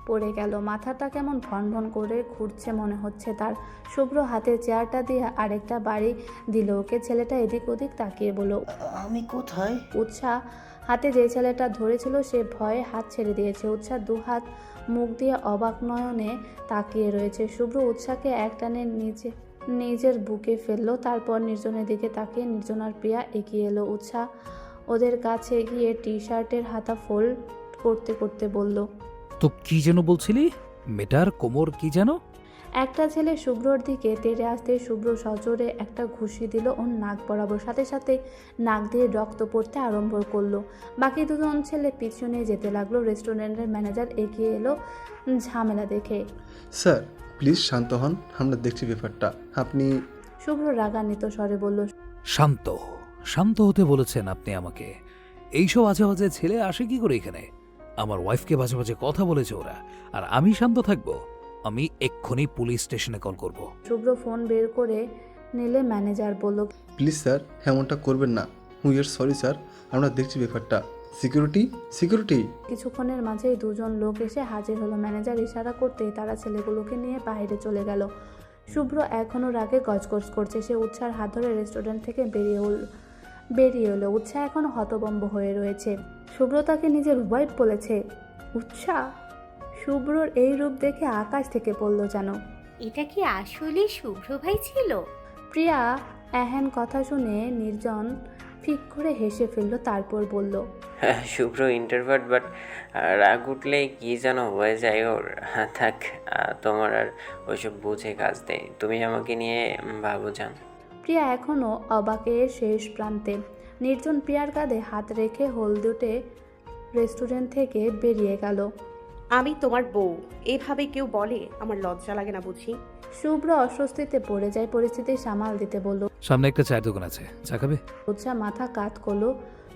পড়ে গেল। মাথাটা কেমন ভন ভন করে ঘুরছে মনে হচ্ছে তার। শুভ্র হাতে চেয়ারটা দিয়ে আরেকটা বাড়ি দিল ওকে। ছেলেটা এদিক ওদিক তাকিয়ে বলল, আমি কোথায়? উৎসাহ হাতে যে ছেলেটা ধরেছিল সে ভয়ে হাত ছেড়ে দিয়েছে। উৎসাহ দুহাত মুখ দিয়ে অবাক নয়নে তাকিয়ে রয়েছে। শুভ্র উৎসাহকে একটানে নিজের বুকে ফেললো। তারপর নির্জনের দিকে তাকিয়ে নির্জন আর প্রিয়া এগিয়ে এলো। উৎসাহ ওদের কাছে গিয়ে টি শার্টের হাতা ফোল্ড করতে করতে বলল, তো কি যেন বলছিলি? মেটার কোমর কি যেন? একটা ছেলে শুভ্রর দিকে তেড়ে আসতে শুভ্র সজোরে একটা ঘুষি দিল ওর নাক বরাবর। সাথে সাথে নাক দিয়ে রক্ত পড়তে আরম্ভ করলো। বাকি দুজন ছেলে পিছনে যেতে লাগলো। রেস্টুরেন্টের ম্যানেজার এগিয়ে এলো ঝামেলা দেখে। স্যার প্লিজ শান্ত হন, আমরা দেখছি ব্যাপারটা। আপনি। শুভ্র রাগান্বিত স্বরে বলল, শান্ত শান্ত হতে বলেছেন আপনি আমাকে? এইসব আজে বাজে ছেলে আসে কি করে এখানে? আমার ওয়াইফকে বাজে বাজে কথা বলেছে ওরা, আর আমি শান্ত থাকবো? আমি এক্ষুনি পুলিশ স্টেশনে কল করব। শুভ্র ফোন বের করে নিলে ম্যানেজার বলল, প্লিজ স্যার এমনটা করবেন না। উই আর সরি স্যার, আমরা দেখছি ব্যাপারটা। Security security. কিছুক্ষণের মাঝেই দুজন লোক এসে হাজির হলো। ম্যানেজার ইশারা করতেই তারা ছেলেগুলোকে নিয়ে বাইরে চলে গেল। শুভ্র এখনও রাগে গজগজ করছে। সে উৎসার হাত ধরে রেস্টুরেন্ট থেকে বেরিয়ে এলো। উৎসাহ এখন হতভম্ব হয়ে রয়েছে। শুভ্র তাকে নিজের ওয়াইফ বলেছে। উৎসাহ শুভ্রর এই রূপ দেখে আকাশ থেকে পড়ল যেন। এটা কি আসলে শুভ্র ভাই ছিল? প্রিয়া এহেন কথা শুনে নির্জন ফিক করে হেসে ফেলল। তারপর বলল, শুভ্র ইন্টারভার্ট, বাট রাগ উঠলে কি যেন হয়ে যায় ওর। থাক, তোমার আর ওইসব বুঝে কাজ দেয়। তুমি আমাকে নিয়ে ভাবো যান। প্রিয়া এখনও অবাকের শেষ প্রান্তে। নির্জন প্রিয়ার কাঁধে হাত রেখে হলদুটে রেস্টুরেন্ট থেকে বেরিয়ে গেল। আমি তোমার বউ, এভাবে কেউ বলে? আমার লজ্জা লাগে না বুঝি? শুভ্র অস্বস্তিতে পড়ে যায়। পরিস্থিতি সামাল দিতে বলল, সামনে একটা চায়ের দোকান আছে, চা খাবে? উৎসাহ মাথা কাত করলো।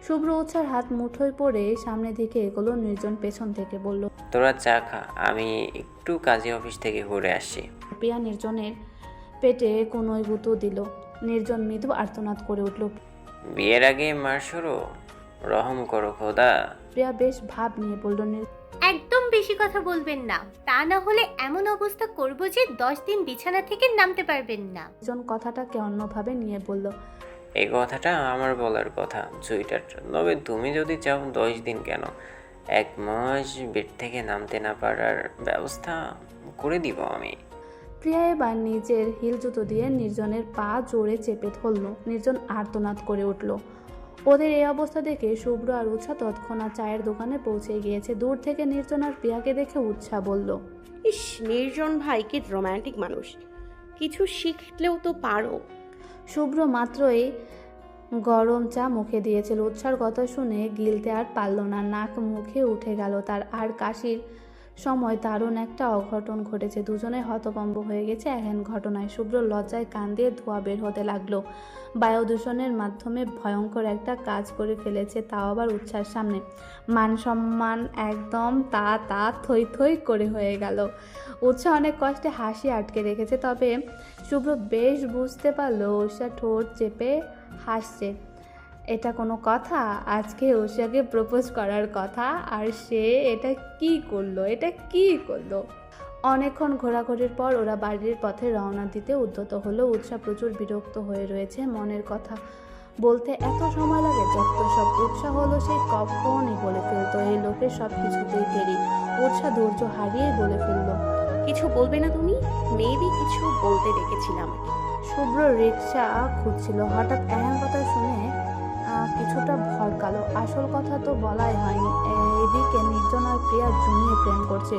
শুভ্র উৎসার হাত মুঠোয় পড়ে সামনের দিকে এগোলো। নির্জন পেছন থেকে বলল, তোরা চা খা, আমি একটু কাজে অফিস থেকে ঘুরে আসছি। প্রিয়া নির্জনের পেটে কোনোই গুঁতো দিল। নির্জন মৃদু আর্তনাদ করে উঠল। বিয়ের আগে মার শুরু, রহম করো খোদা। প্রিয়া বেশ ভাব নিয়ে বলল, একদম বেশি কথা বলবেন না, তা না হলে এমন অবস্থা করব যে 10 দিন বিছানা থেকে নামতে পারবেন না। নির্জন কথাটাকে অন্যভাবে নিয়ে বলল, এই কথাটা আমার বলার কথা সুইটার, তবে তুমি যদি চাও 10 দিন কেন, 1 মাস বেড থেকে নামতে না পারার ব্যবস্থা করে দিব আমি। প্রিয়া এবার নিজের হিল জুতো দিয়ে নির্জনের পা জোরে চেপে ধরল। নির্জন আর্তনাদ করে উঠল। ওদের এই অবস্থা দেখে শুভ্র আর উৎসাহ তৎক্ষণাৎ চায়ের দোকানে পৌঁছে গিয়েছে। দূর থেকে নির্জন আর প্রিয়াকে দেখে উৎসাহ বলল, ইস, নির্জন ভাই কি রোমান্টিক মানুষ, কিছু শিখলেও তো পারো। শুভ্র মাত্রই গরম চা মুখে দিয়েছিল। উৎসার কথা শুনে গিলতে আর পারল না। নাক মুখে উঠে গেল তার। আর কাশির সময় দারুণ একটা অঘটন ঘটেছে। দুজনে হতভম্ব হয়ে গেছে এহেন ঘটনায়। শুভ্র লজ্জায় কান দিয়ে ধোঁয়া বের হতে লাগলো। বায়ু দূষণের মাধ্যমে ভয়ঙ্কর একটা কাজ করে ফেলেছে, তাও আবার উৎসার সামনে। মান সম্মান একদম তা থই থই করে হয়ে গেল। উৎসাহ অনেক কষ্টে হাসি আটকে রেখেছে, তবে শুভ্র বেশ বুঝতে পারলো উৎসাহ ঠোঁট চেপে হাসছে। এটা কোনো কথা? আজকে উষাকে প্রপোজ করার কথা, আর সে এটা কি করলো? অনেকক্ষণ ঘোরাঘুরির পর ওরা বাড়ির পথে রওনা দিতে উদ্যত হলো। উৎসাহ প্রচুর বিরক্ত হয়ে রয়েছে। মনের কথা বলতে এত সময় লাগে? যত সব উৎসাহ হলো সে কখনই বলে ফেলতো, এই লোকের সব কিছুতেই দেরি। উৎসাহ ধৈর্য হারিয়ে বলে ফেললো, কিছু বলবে না তুমি? মেবি কিছু বলতে ডেকেছিলাম আমাকে। শুভ্র রিক্সা খুঁজছিল, হঠাৎ এমন কথা শুনে কিছুটা ভড়কালো। আসল কথা তো বলাই হয়নি। এদিকে নির্জন আর প্রিয়া জমিয়ে প্রেম করছে।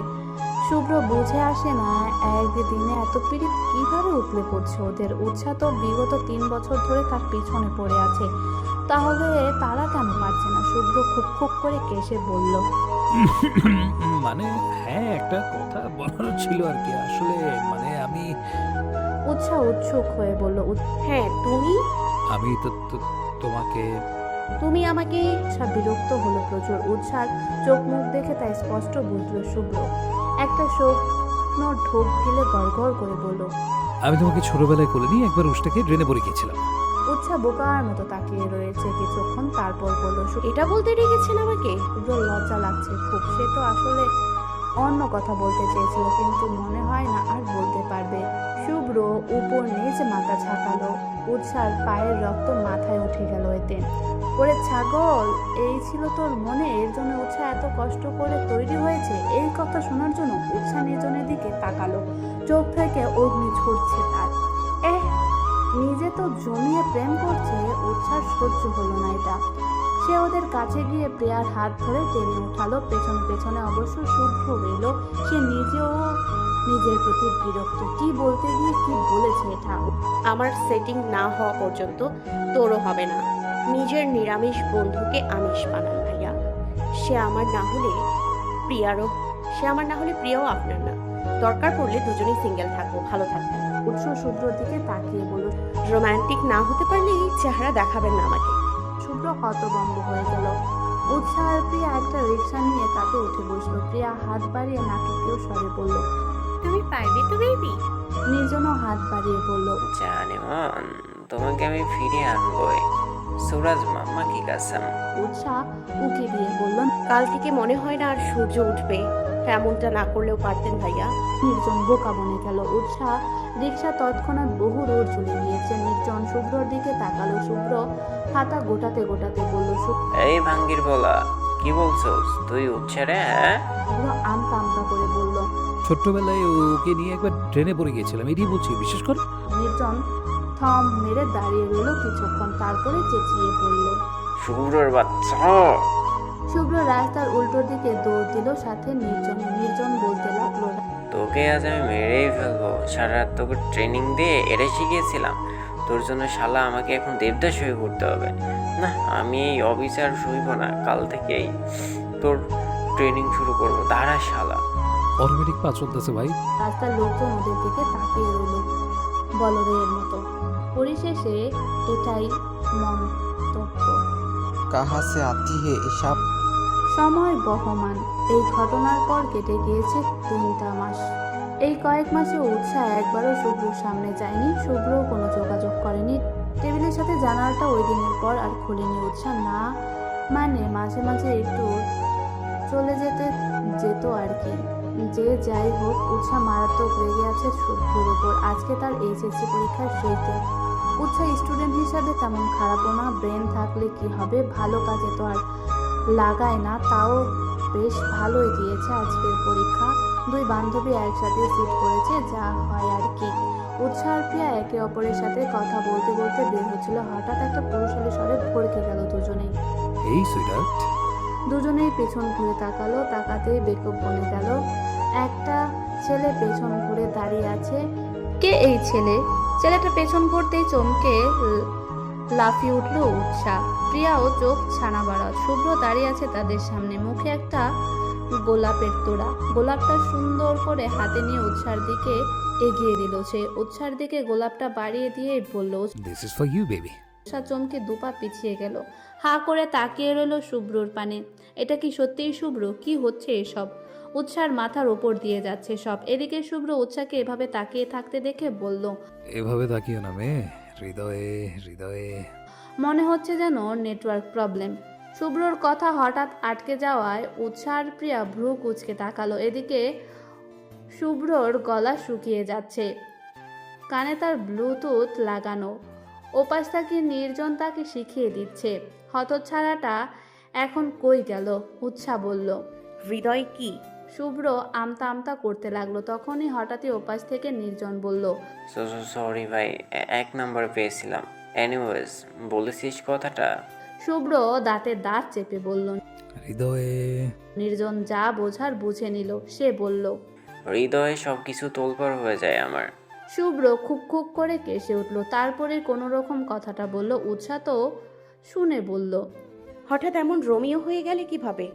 শুভ্র বুঝে আসে না একদিনে এত পীড়িত কিভাবে উঠলে পড়ছে ওদের। উৎসাহ তো বিগত 3 বছর ধরে তার পিছনে পড়ে আছে, তাহলে তারা কেন পারছে না? শুভ্র খুব খুব করে কেসে বলল, মানে হ্যাঁ, একটা কথা বলার ছিল আর কি। আসলে মানে আমি উৎসাহ উৎসুক হয়ে বলল, হ্যাঁ তুমি আমি তো তোমাকে তুমি আমাকে উৎসাহ বিরক্ত হলো প্রচুর। উৎসাহ চোখ মুখ দেখে তাই স্পষ্ট বুঝলো শুভ্র একটা স্বপ্ন ঢোক গিলে গড়গড় করে বলল, আমি তোমাকে ছোটবেলায় কোলে নিয়ে একবার উষ্টাকে ড্রেনে পড়ে গিয়েছিলাম। উৎসাহ বোকার মতো তাকিয়ে রয়েছে কিছুক্ষণ, তারপর বলল, এটা বলতে ডেকেছেন আমাকে? শুভ্র লজ্জা লাগছে খুব। সে তো আসলে অন্য কথা বলতে চেয়েছিল, কিন্তু মনে হয় না আর বলতে পারবে। শুভ্র উপর নিচ মাথা ঝাঁকালো। উৎসার পায়ের রক্ত মাথায় উঠে গেল এতে। ওরে ছাগল, এই ছিল তোর মনে? এর জন্য উৎসাহ এত কষ্ট করে তৈরি হয়েছে এই কথা শোনার জন্য? উৎসাহ নির্জনের দিকে তাকালো, চোখ থেকে অগ্নি ছুটছে তার। নিজে তো জমিয়ে প্রেম করছে, উৎসাহ সহ্য হলো না এটা। সে ওদের কাছে গিয়ে প্রিয়ার হাত ধরে টেনে উঠালো। পেছনে পেছনে অবশ্য শুভ্র এলো। সে নিজেও নিজের প্রতি বিরক্ত। কি বলতে গিয়ে কি বলেছে এটা? আমার সেটিং না হওয়া পর্যন্ত তোরও হবে না। নিজের নিরামিষ বন্ধুকে আমিষ বানান ভাইয়া। সে আমার না হলে প্রিয়াও আপনার না। দরকার পড়লে দুজনেই সিঙ্গেল থাকবো, ভালো থাকবো। উৎস শুভ্রর দিকে তাকিয়ে বলল, রোমান্টিক না হতে পারলে এই চেহারা দেখাবেন না আমাকে। শুভ্র হতভম্ব হয়ে গেল। উৎসাহ আর প্রিয়া একটা রিক্সা নিয়ে তাতে উঠে বসলো। প্রিয়া হাত বাড়িয়ে নাটকীয় স্বরে বলল, তুমি পারবে তো বেবি? নির্জনও হাত বাড়িয়ে বলল, জানে মন, তোমাকে আমি ফিরে আনবই, সুরাজ মাম্মা কি কাসাম। উৎসাহ উকি দিয়ে বলল, কাল থেকে মনে হয় না আর সূর্য উঠবে। এমনটা না করলেও পারতেন ভাইয়া। নির্জন বোকা বনে গেল। উৎসাহ রিক্সা তৎক্ষণাৎ বহু দূর চলে গিয়েছে। নির্জন শুভ্রর দিকে তাকালো। শুভ্র হাতা গোটাতে গোটাতে বলল, এই ভাঙ্গির বলা, কি বলছোস তুই উঠছে রে? হ্যাঁ, শুভ্র আমতা আমতা করে বলল, ছোট্টবেলায় ওকে নিয়ে একবার ট্রেনে পড়ে গিয়েছিলাম, এটাই বলছি, বিশেষ করে। নির্জন থম মেরে দাঁড়িয়ে রইল কিছুক্ষণ, তারপরে চেঁচিয়ে বলল। শুভ্রর বাচ্চা। শুভ্র রাস্তার উল্টো দিকে দৌড় দিল, সাথে নির্জন বলতে লাগলো, তোকে আজ আমি মেরেই ফেলবো। সারা রাত তোকে ট্রেনিং দিয়ে এটাই শিখিয়েছিলাম। তোর জন্য শালা আমাকে এখন দেবদাস হয়ে ঘুরতে হবে। না, আমি এই অবিচার সইব না। কাল থেকেই তোর ট্রেনিং শুরু করবো। দাঁড়া শালা। অটোমেটিক পা চলতেছে ভাই। রাস্তার লোকজন ওদের দিকে তাকিয়ে রইল বলদের মতো। পরিশেষে এটাই মন্তব্য। কাহা সে আতি হে এসব? সময় বহমান। এই ঘটনার পর কেটে গিয়েছে 3টা মাস। এই কয়েক মাসে উৎসাহ একবারও শুভ্রর সামনে যায়নি। শুভ্রও কোনো যোগাযোগ করেনি। টেবিলের সাথে জানালাটা ওই দিনের পর আর খুলেনি। উৎসাহ না মানে মাঝে মাঝে একটু চলে যেত আর কি। যে যাই হোক, উৎসাহ মারাত্মক রেগে আছে শুভ্রর উপর। আজকে তার এইচএসসি পরীক্ষার শেষ দিন। উৎসাহ স্টুডেন্ট হিসাবে তেমন খারাপও না। ব্রেন থাকলে কি হবে, ভালো কাজে তো আর লাগায় না। তাও বেশ ভালোই দিয়েছে আজকের পরীক্ষা। 2 বান্ধবী একসাথে সিট করেছে, যা হয় আর কি। উৎসাহ আর প্রিয়া একে অপরের সাথে কথা বলতে বলতে বের হচ্ছিল। হঠাৎ একটা পুরুষালী স্বরে ভড়কে গেল দুজনেই। এই সুইটহার্ট। দুজনেই পেছন ঘুরে তাকালো। তাকাতেই বেকুব বনে গেল। একটা ছেলে পেছন ঘুরে দাঁড়িয়ে আছে। কে এই ছেলে? ছেলেটা পেছন ঘুরতেই চমকে লাফিয়ে উঠলো উৎসাহ। প্রিয়াও চোখ ছানা বাড়া। শুভ্র দাঁড়িয়ে আছে তাদের সামনে, মুখে একটা গোলাপের তোড়া। গোলাপটা সুন্দর করে হাতে নিয়ে উৎসার দিকে এগিয়ে দিল সে। উৎসার দিকে গোলাপটা বাড়িয়ে দিয়ে বলল, this is for you baby. উৎসাহ চমকে 2 পা পিছিয়ে গেল। হা করে তাকিয়ে রইল শুভ্রর পানে। এটা কি সত্যিই শুভ্র? কি হচ্ছে এসব? উৎসার মাথার ওপর দিয়ে যাচ্ছে সব। এদিকে শুভ্র উৎসাহকে এভাবে তাকিয়ে থাকতে দেখে বলল, এভাবে তাকিও না মেয়ে, হৃদয়ে হৃদয়ে। মনে হচ্ছে যেন নেটওয়ার্ক প্রবলেম। শুভ্রর কথা হঠাৎ আটকে যাওয়ায় উৎসাহ আর প্রিয়া ভ্রু কুঁচকে তাকালো। এদিকে শুভ্রর গলা শুকিয়ে যাচ্ছে, কানে তার ব্লুটুথ লাগানো। ওপাশ থেকে নির্জন তাকে শিখিয়ে দিচ্ছে। হতচ্ছাড়াটা এখন কই গেল? উৎসাহ বলল, হৃদয় কি? শুভ্র আমতা আমতা করতে লাগলো। তখনই হঠাৎই ওপাশ থেকে নির্জন বলল, সরি ভাই, 1 নম্বর পেয়েছিলাম। এনিওয়েজ, বলেছিস কথাটা? শুভ্র দাঁতে দাঁত চেপে বলল। হৃদয়ে নির্জন যা বোঝার বুঝে নিল। সে বলল। হৃদয়ে সব কিছু তোলপাড় হয়ে যায় আমার। শুভ্র খুক খুক করে কেসে উঠল। তারপরে কোনো রকম কথাটা বলল। উৎসাহ তো শুনে বলল। হঠাৎ এমন রোমিও হয়ে গেলে কিভাবে?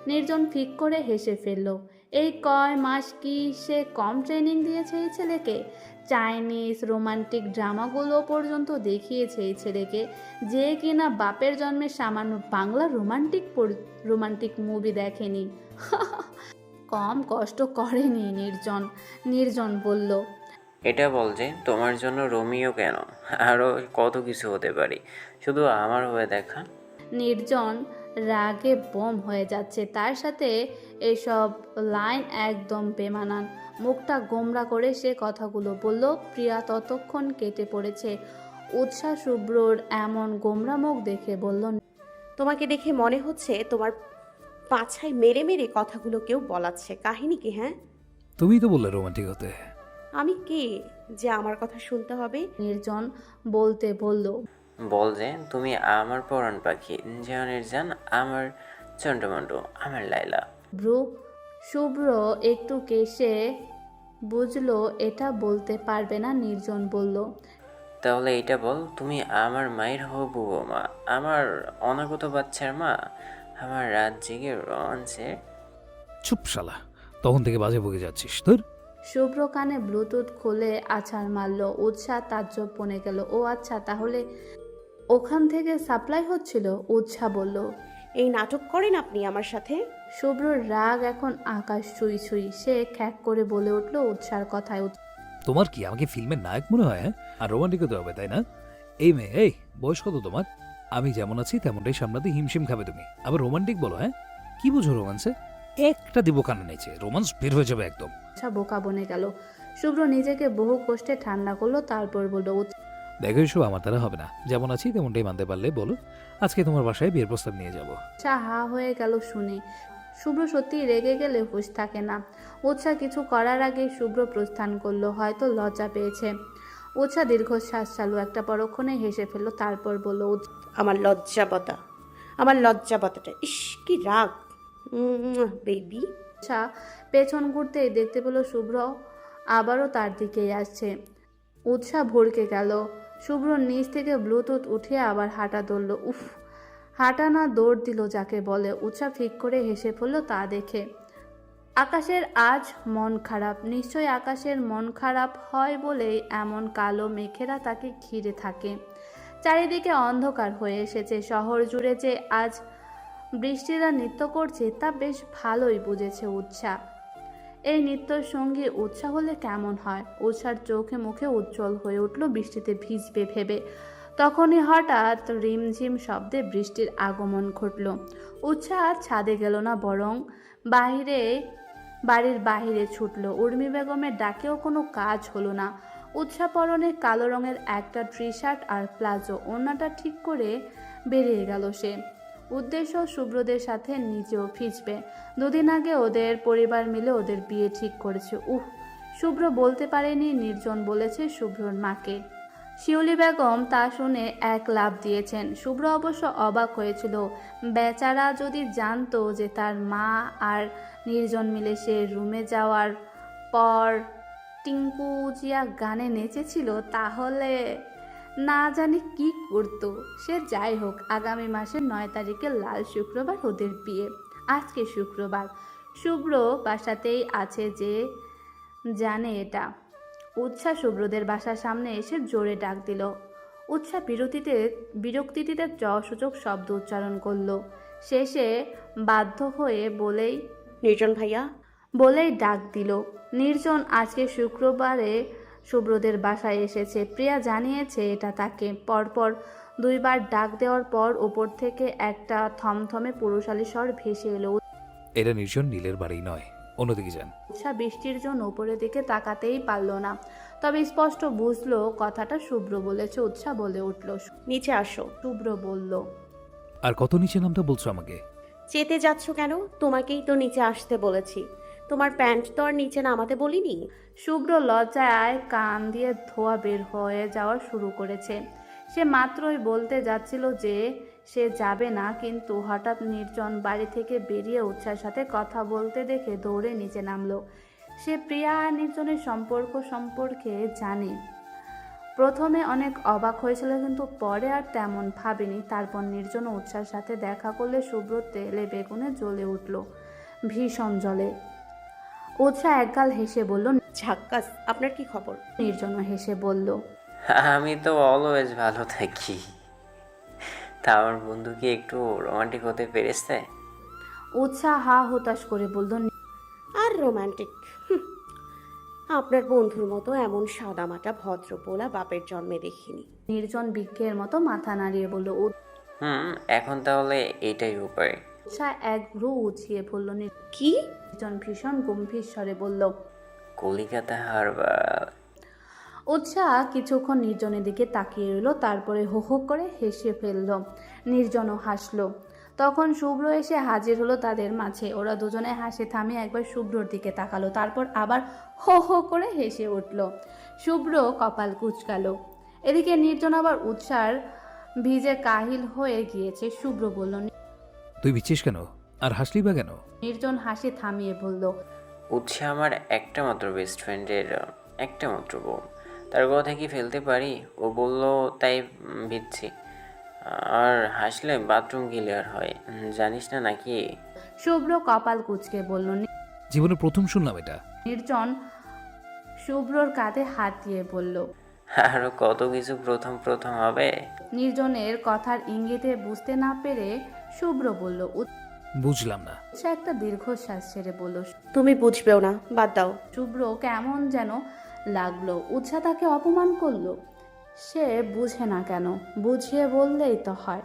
নির্জন ফিক করে হেসে ফেলল। এই কয় মাস কি সে কম ট্রেনিং দিয়েছে এই ছেলেকে? চাইনিজ রোমান্টিক ড্রামাগুলো পর্যন্ত দেখিয়েছে এই ছেলেকে, যে কিনা বাপের জন্মে সামান্য বাংলা রোমান্টিক মুভি দেখেনি। কম কষ্ট করেনি নির্জন বলল। এটা বল যে তোমার জন্য রোমিও কেন, আরও কত কিছু হতে পারি, শুধু আমার হয়ে দেখা। নির্জন রাগে বোম হয়ে যাচ্ছে। তার সাথে এসব লাইন একদম বেমানান। মুখটা গোমরা করে সে কথাগুলো বলল। প্রিয়া ততক্ষণ কেটে পড়েছে। উৎসাহ শুভ্রর এমন গোমরা মুখ দেখে বলল, তোমাকে দেখে মনে হচ্ছে তোমার পাছায় মেরে মেরে কথাগুলো কেউ বলাচ্ছে। কাহিনী কি? হ্যাঁ, তুমিই তো বললে রোমান্টিক হতে। আমি কে যে আমার কথা শুনতে হবে? নির্জন বলতে বলল। বল যে তুমি আমার পরাণ পাখি, জানের জান, আমার চন্ডমন্ড, আমার লাইলা। শুভ্র একটু কেসে বুঝলো এটা বলতে পারবে না। নির্জন বলল। তাহলে এটা বল, তুমি আমার মায়ের হবু মা, আমার অনাগত বাচ্চার মা, আমার রাত জেগে রোমাঞ্চের। চুপ শালা, তখন থেকে বাজে বকে যাচ্ছিস তোর। শুভ্র কানে ব্লুটুথ খুলে আছাড় মারল। উৎসাহ তাজ্জব বনে গেল। ও আচ্ছা, তাহলে ওখান থেকে সাপ্লাই হচ্ছিল? উৎসাহ বলল। এই নাটক করেন আপনি আমার সাথে? শুভ্রর রাগ এখন আকাশ ছুঁই ছুঁই। সে খ্যাক করে বলে উঠল উৎসার কথায়। তোমার কি আমাকে ফিল্মের নায়ক মনে হয়? হ্যাঁ, আর রোমান্টিক হতে হবে তাই না? এই মেয়ে, এই বয়স কত তোমার? আমি যেমন আছি তেমনটাই সামলাতে হিমশিম খাবে তুমি, আবার রোমান্টিক বলো? হ্যাঁ, কি বুঝো রোমান্সে? একটা দিব কানে নেছে, রোমান্স বের হয়ে যাবে একদম। উৎসাহ বোকা বনে গেল। শুভ্র নিজেকে বহু কষ্টে ঠান্ডা করলো। তারপর বলল, দেখো এসব আমার দ্বারা হবে না, যেমন আছি তেমনটাই মানতে পারলে বলো, আজকে তোমার বাসায় বিয়ের প্রস্তাব নিয়ে যাব। উৎসাহ হা হয়ে গেল শুনে। শুভ্র সত্যি রেগে গেলে হুঁশ থাকে না। উৎসাহ কিছু করার আগে শুভ্র প্রস্থান করলো। হয়তো লজ্জা পেয়েছে। উৎসাহ দীর্ঘশ্বাস চালু একটা পরক্ষণে হেসে ফেললো। তারপর বলল, আমার লজ্জাবতাটা, ইস কি রাগ বেবি। উৎসাহ পেছন ঘুরতেই দেখতে পেল শুভ্র আবারও তার দিকেই আসছে। উৎসাহ ভড়কে গেল। শুভ্র নিচ থেকে ব্লুটুথ উঠিয়ে আবার হাঁটা ধরল। উফ, হাঁটা না দৌড় দিল যাকে বলে। উৎসাহ ফিক করে হেসে পড়ল তা দেখে। আকাশের আজ মন খারাপ। নিশ্চয়ই আকাশের মন খারাপ হয় বলেই এমন কালো মেঘেরা তাকে ঘিরে থাকে। চারিদিকে অন্ধকার হয়ে এসেছে। শহর জুড়ে যে আজ বৃষ্টিরা নৃত্য করছে তা বেশ ভালোই বুঝেছে উৎসাহ। এই নৃত্যর সঙ্গী উৎসাহ হলে কেমন হয়? উৎসার চোখে মুখে উজ্জ্বল হয়ে উঠল বৃষ্টিতে ভিজবে ভেবে। তখনই হঠাৎ রিমঝিম শব্দে বৃষ্টির আগমন ঘটল। উৎসাহ আর ছাদে গেল না, বরং বাড়ির বাহিরে ছুটল। উর্মি বেগমের ডাকেও কোনো কাজ হলো না। উৎসাহ পরনে কালো রঙের একটা টি শার্ট আর প্লাজো, ওড়নাটা ঠিক করে বেরিয়ে গেল সে। উদ্দেশ্য শুভ্রদের সাথে নিজেও ভিজবে। দুদিন আগে ওদের পরিবার মিলে ওদের বিয়ে ঠিক করেছে। শুভ্র বলতে পারেনি, নির্জন বলেছে শুভ্রর মাকে। শিউলি বেগম তা শুনে এক লাফ দিয়েছেন। শুভ্র অবশ্য অবাক হয়েছিল। বেচারা যদি জানতো যে তার মা আর নির্জন মিলে সে রুমে যাওয়ার পর টিঙ্কুজিয়া গানে নেচেছিল, তাহলে না জানি কি করতো সে। যাই হোক, আগামী মাসের 9 তারিখে লাল শুক্রবার ওদের বিয়ে। আজকে শুক্রবার। শুভ্র বাসাতেই আছে, যে জানে এটা। উৎসাহ শুভ্রদের বাসার সামনে এসে জোরে ডাক দিল। উৎসাহ বিরক্তিতে সূচক শব্দ উচ্চারণ করলো। শেষে বাধ্য হয়ে নির্জন ভাইয়া বলেই ডাক দিল। নির্জন আজকে শুক্রবারে শুভ্রদের বাসায় এসেছে। প্রিয়া জানিয়েছে এটা তাকে। পরপর 2 বার ডাক দেওয়ার পর ওপর থেকে একটা থমথমে পুরুষালী স্বর ভেসে এলো। এটা নির্জন নীলের বাড়ি নয়, অন্যদিকে যান। উৎসাহ বৃষ্টির জন্য উপরের দিকে তাকাতেই পারল না, তবে স্পষ্ট বুঝলো কথাটা শুভ্র বলেছে। উৎসাহ বলে উঠল, নিচে আসো। শুভ্র বলল, আর কত নিচে নামটা বলছো আমাকে? চেতে যাচ্ছ কেন? তোমাকেই তো নিচে আসতে বলেছি। তোমার প্যান্ট তো আর নিচে নামাতে বলিনি। শুভ্র লজ্জায় কান দিয়ে ধোঁয়া বের হয়ে যাওয়া শুরু করেছে। সে মাত্রই বলতে যাচ্ছিল যে সে যাবে না, কিন্তু হঠাৎ নির্জন বাড়ি থেকে বেরিয়ে উৎসার সাথে কথা বলতে দেখে দৌড়ে নিচে নামলো। সে প্রিয়া আর নির্জনের সম্পর্কে জানে। প্রথমে অনেক অবাক হয়েছিল, কিন্তু পরে আর তেমন ভাবেনি। তারপর নির্জন ও উৎসার সাথে দেখা করলে শুভ্র তেলে বেগুনে জ্বলে উঠল, ভীষণ জ্বলে। উৎসাহ একগাল হেসে বলল, ঝাক্কাস, আপনার কি খবর? নির্জনও হেসে বলল, আমি তো অলওয়েজ ভালো থাকি। তা আমার বন্ধু কি একটু রোমান্টিক হতে পেরেছে? উৎসাহ হা হতাশ করে বলল, আর রোমান্টিক? আপনার বন্ধুর মতো এমন সাদামাটা ভদ্র পোলা বাপের জন্মে দেখিনি। নির্জন বিজ্ঞের মতো মাথা নাড়িয়ে বলল। এখন তাহলে এইটাই উপায়। উৎসাহ এক ভ্রু উছিয়ে বলল, কি? নির্জন ভীষণ গম্ভীর স্বরে বলল, কলিকাতা হারবার। উৎসাহ কিছুক্ষণ নির্জনের দিকে তাকিয়ে রইল, তারপরে হো হো করে হেসে ফেলল। নির্জনও হাসলো। তখন শুভ্র এসে হাজির হলো তাদের মাঝে। ওরা দুজনে হাসি থামিয়ে একবার শুভ্রর দিকে তাকালো, তারপর আবার হো হো করে হেসে উঠল। শুভ্র কপাল কুঁচকালো। এদিকে নির্জন আবার উৎসার ভিজে কাহিল হয়ে গিয়েছে। শুভ্র বলল, তুই বিচ্ছিস কেন আর হাসলি বা কেন? নির্জন হাসি থামিয়ে বলল, উৎসাহ আমার একটা মাত্র বেস্ট ফ্রেন্ডের একটা মাত্র বউ, তার কথা কি ফেলতে পারি? ও বলল তাই ভিচ্ছি। আর হাসলে বাথরুম ক্লিয়ার হয়, জানিস না নাকি? শুভ্র কপাল কুঁচকে বলল। জীবনে প্রথম শুনলাম এটা। নির্জন শুভ্রর কাঁধে হাত দিয়ে বলল, আরো কত কিছু প্রথম প্রথম হবে। নির্জনের কথার ইঙ্গিতে বুঝতে না পেরে শুভ্র বলল। বুঝলাম না। উৎসাহ একটা দীর্ঘশ্বাস ছেড়ে বলল, তুমি বুঝবেও না, বাদ দাও। শুভ্র কেমন যেন লাগলো। উৎসাহ তাকে অপমান করলো। সে বুঝে না কেন, বুঝিয়ে বললেই তো হয়।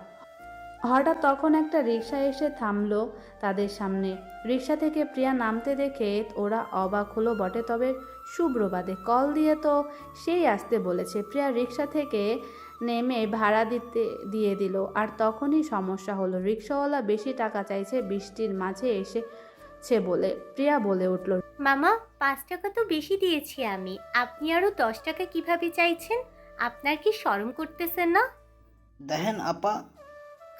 হঠাৎ তখন একটা রিকশা এসে থামলো তাদের সামনে। রিকশা থেকে প্রিয়া নামতে দেখে ওরা অবাক হলো বটে, তবে শুভ্র বাদে। কল দিয়ে তো সেই আসতে বলেছে। প্রিয়া রিকশা থেকে নেমে ভাড়া দিয়ে দিল। আর তখনই সমস্যা হলো। রিকশাওয়ালা বেশি টাকা চাইছে বৃষ্টির মাঝে এসেছে বলে। প্রিয়া বলে উঠল, মামা 5 টাকা তো বেশি দিয়েছি আমি, আপনি আরো 10 টাকা কিভাবে চাইছেন? আপনার কি শরম করতেছেন না? দেখেন আপা,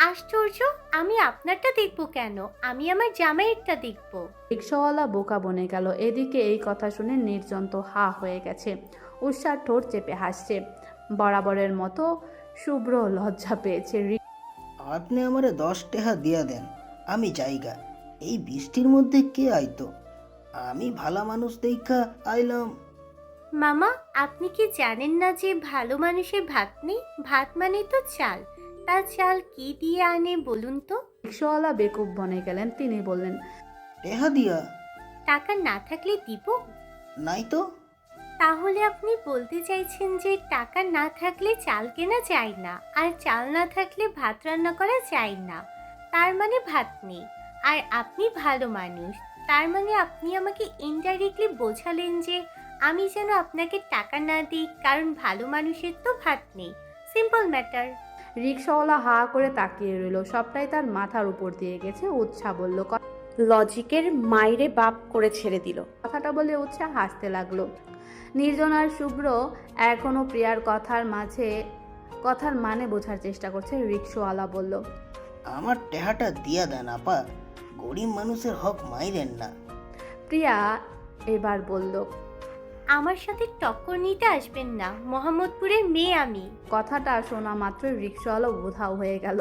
আশ্চর্য, আমি আপনারটা দেখবো কেন? আমি আমার জামাইয়েরটা দেখবো। রিকশাওয়ালা বোকা বনে গেল। এদিকে এই কথা শুনে নির্জন তো হা হয়ে গেছে। উৎসাহ ঠোঁট চেপে হাসছে। বরাবরের মতো শুভ্র লজ্জা পেয়েছে। আপনি আমারে 10 টাকা দিয়া দেন, আমি জায়গা। এই বৃষ্টির মধ্যে কে আইতো? আমি ভালা মানুষ দেখা আইলাম। মামা, আপনি কি জানেন না যে ভালো মানুষের ভাত নেই? ভাত মানে তো চাল। তা চাল কি দিয়ে আনে বলুন তো? রিকশাওয়ালা বেকুব বনে গেলেন। তিনি বললেন, টাকা দিয়া? টাকা না থাকলে দিব? নাই তো। তাহলে আপনি বলতে চাইছেন যে টাকা না থাকলে চাল কেনা যায় না, আর চাল না থাকলে ভাত রান্না করা যায় না। তার মানে ভাত নেই। আর আপনি ভালো মানুষ, তার মানে আপনি আমাকে ইনডাইরেক্টলি বোঝালেন যে আমি যেন আপনাকে টাকা না দিই, কারণ ভালো মানুষের তো ভাত নেই। Simple matter. রিকশাওয়ালা হা করে তাকিয়ে রইল। সবটাই তার মাথার উপর দিয়ে গেছে। উৎসাহ বলল, লজিকের মাইরে বাপ করে ছেড়ে দিল। কথাটা বলে উৎসাহ হাসতে লাগলো। নির্জন আর শুভ্র এখনো প্রিয়ার কথার মানে বোঝার চেষ্টা করছে। রিকশাওয়ালা বলল, আমার টাকাটা দিয়া দেন আপা, গরিব মানুষের হক মাইরেন না। প্রিয়া এবার বলল, আমার সাথে টক্কর নিতে আসবেন না, মোহাম্মদপুরের মেয়ে আমি। কথাটা শোনা মাত্রই রিকশাওয়ালা উধাও হয়ে গেল।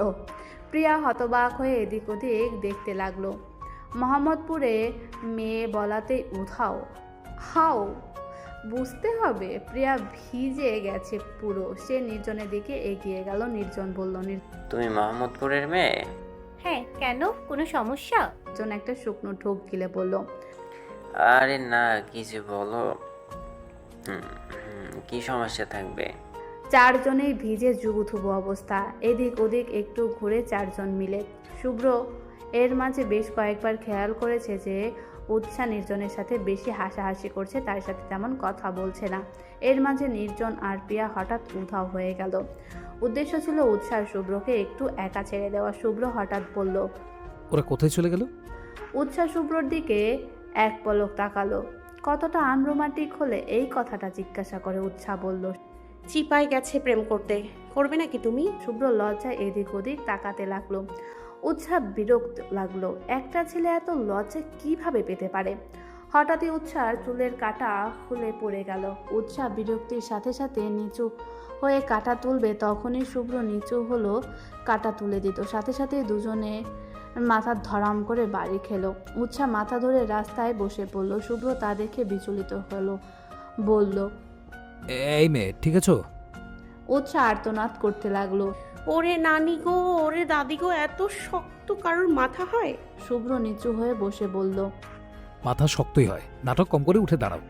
প্রিয়া হতবাক হয়ে এদিক ওদিক দেখতে লাগলো। মোহাম্মদপুরে মেয়ে বলাতেই উধাও? হাও বুঝতে হবে। প্রিয়া ভিজে গেছে পুরো। সে নির্জনের দিকে এগিয়ে গেল। নির্জন বলল, তুমি মোহাম্মদপুরের মেয়ে? হ্যাঁ, কেন? কোনো সমস্যা? নির্জন একটা শুকনো ঢোক গিলে বলল, আরে না, কিছু বলো। কি সমস্যা থাকবে? চারজনেই ভিজে জুবুথুবু অবস্থা। এদিক ওদিক একটু ঘুরে চারজন মিলে। শুভ্র এর মাঝে বেশ কয়েকবার খেয়াল করেছে যে উৎসাহ নির্জনের সাথে বেশি হাসাহাসি করছে, তার সাথে তেমন কথা বলছে না। এর মাঝে নির্জন আর প্রিয়া হঠাৎ উধাও হয়ে গেল। উদ্দেশ্য ছিল উৎসাহ শুভ্রকে একটু একা ছেড়ে দেওয়া। শুভ্র হঠাৎ বলল, ওরা কোথায় চলে গেল? উৎসাহ শুভ্রর দিকে এক পলক তাকালো। কতটা আনরোমান্টিক হলে এই কথাটা জিজ্ঞাসা করে উৎসাহ বলল। চিপায় গেছে প্রেম করতে, করবে নাকি তুমি? শুভ্র লজ্জায় এদিক ওদিক তাকাতে লাগলো। উৎসাহ বিরক্ত লাগলো, একটা ছেলে এত লজ্জা কিভাবে পেতে পারে। হঠাৎই উৎসার চুলের কাঁটা খুলে পড়ে গেল। উৎসাহ বিরক্তির সাথে সাথে নিচু হয়ে কাঁটা তুলবে, তখনই শুভ্র নিচু হলো, কাঁটা তুলে দিত। সাথে সাথে দুজনে মাথা ধরাম করে বাড়ি খেলো। উৎসাহ মাথা ধরে রাস্তায় বসে পড়ল। শুভ্র তা দেখে বিচলিত হলো, বলল, এই মেয়ে ঠিক আছো? উৎসাহ আর্তনাদ করতে লাগলো। ওরে নানি গো, ওরে দাদি গো, এত শক্ত কারোর মাথা হয়? শুভ্র নিচু হয়ে বসে বলল। মাথা শক্তই হয়, নাটক কম করে উঠে দাঁড়াও।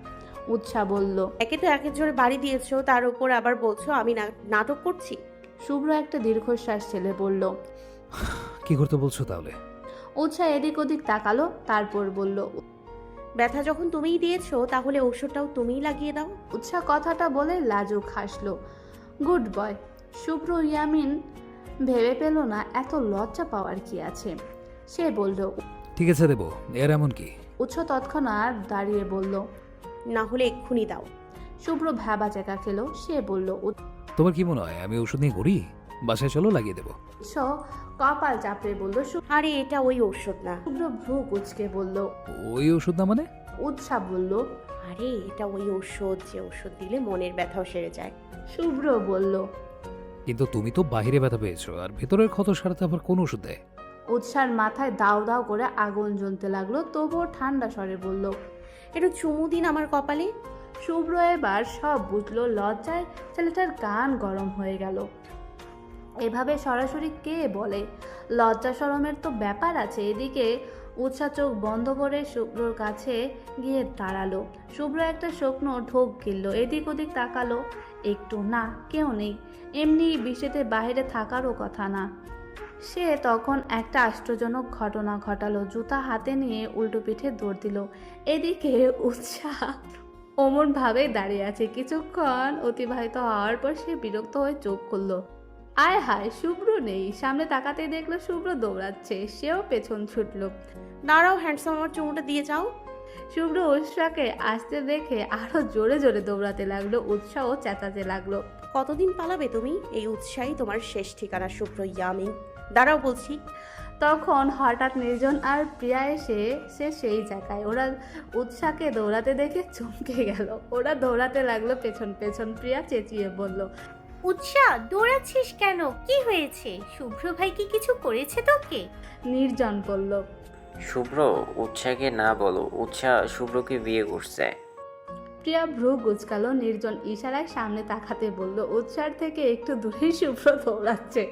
উৎসাহ বলল। একে তো একের জোরে বাড়ি দিয়েছো, তার উপর আবার বলছো আমি নাটক করছি। শুভ্র একটা দীর্ঘশ্বাস ছেলে বলল। কি করতে বলছো তাহলে? উৎসাহ এদিক ওদিক তাকালো, তারপর বলল। ব্যথা যখন তুমিই দিয়েছো, তাহলে ঔষধটাও তুমিই লাগিয়ে দাও। উৎসাহ কথাটা বলে লাজুক হাসলো। Good boy. শুভ্র ইয়ামিন ভেবে পেল না এত লজ্জা পাওয়ার কি আছে। সে বলল। ঠিক আছে দেবো, এর এমন কি? উৎসাহ তৎক্ষণাৎ দাঁড়িয়ে বলল। না হলে এক্ষুনি দাও। শুভ্র ভ্যাবা চেকা খেলো। সে বলল। তোমার কি মনে হয় আমি ওষুধ নিয়ে ঘুরি? বাসায় চলো, লাগিয়ে দেবো। উৎসাহ কপাল চাপড়ে বলল। আরে এটা ওই ঔষধ না। শুভ্র ভ্রু কুচকে বলল। ওই ওষুধ না মানে? উৎসাহ বলল। আরে এটা ওই ঔষধ, যে ঔষধ দিলে মনের ব্যথাও সেরে যায়। শুভ্র বলল। কিন্তু তুমি তো বাহিরে ব্যথা পেয়েছো, আর ভেতরের ক্ষত সারাতে আবার কোন ওষুধ দেয়? উৎসার মাথায় দাও দাও করে আগুন জ্বলতে লাগলো, তবুও ঠান্ডা স্বরে বলল। একটু চুমু দিন আমার কপালে। শুভ্র এবার সব বুঝলো। লজ্জায় ছেলেটার কান গরম হয়ে গেল। এভাবে সরাসরি কে বলে? লজ্জা শরমের তো ব্যাপার আছে। এদিকে উৎসাহ চোখ বন্ধ করে শুভ্রর কাছে গিয়ে দাঁড়ালো। শুভ্র একটা শুকনো ঢোক গিলল, এদিক ওদিক তাকালো। একটু না, কেউ নেই। এমনি বৃষ্টিতে বাইরে থাকারও কথা না। সে তখন একটা আশ্চর্যজনক ঘটনা ঘটালো। জুতা হাতে নিয়ে উল্টো পিঠে দৌড় দিল। এদিকে উৎসাহ অমন ভাবে দাঁড়িয়ে আছে। কিছুক্ষণ অতিবাহিত হওয়ার পর সে বিরক্ত হয়ে চোখ খুলল। আয় হায়, শুভ্র নেই। সামনে তাকাতেই দেখলো শুভ্র দৌড়াচ্ছে। সেও পেছন ছুটলো। দাঁড়াও হ্যান্ডসাম, আমার চুমুটা দিয়ে যাও। শুভ্র উৎসাহকে আসতে দেখে আরো জোরে জোরে দৌড়াতে লাগলো। উৎসাহ চেঁচাতে লাগলো। কতদিন পালাবে তুমি? এই উৎসাহী তোমার শেষ ঠিকানা শুভ্র ইয়ামিন। দাঁড়াও বলছি। তখন হঠাৎ নির্জন আর প্রিয়া এসে সেই জায়গায়। ওরা উৎসাহকে দৌড়াতে দেখে চমকে গেল। ওরা দৌড়াতে লাগলো পেছন পেছন। প্রিয়া চেঁচিয়ে বলল। উৎসাহ, দৌড়াচ্ছিস কেন? কি হয়েছে? শুভ্র ভাই কি কিছু করেছে তোকে? নির্জন বলল। শুভ্র উৎসাহকে না বলো, উৎসাহ শুভ্রকে বিয়ে করছে। প্রিয়া ভ্রু কুচকালো। নির্জন ইশারায় সামনে তাকাতে বলল। উৎসাহ থেকে একটু দূরেই শুভ্র দৌড়াচ্ছে।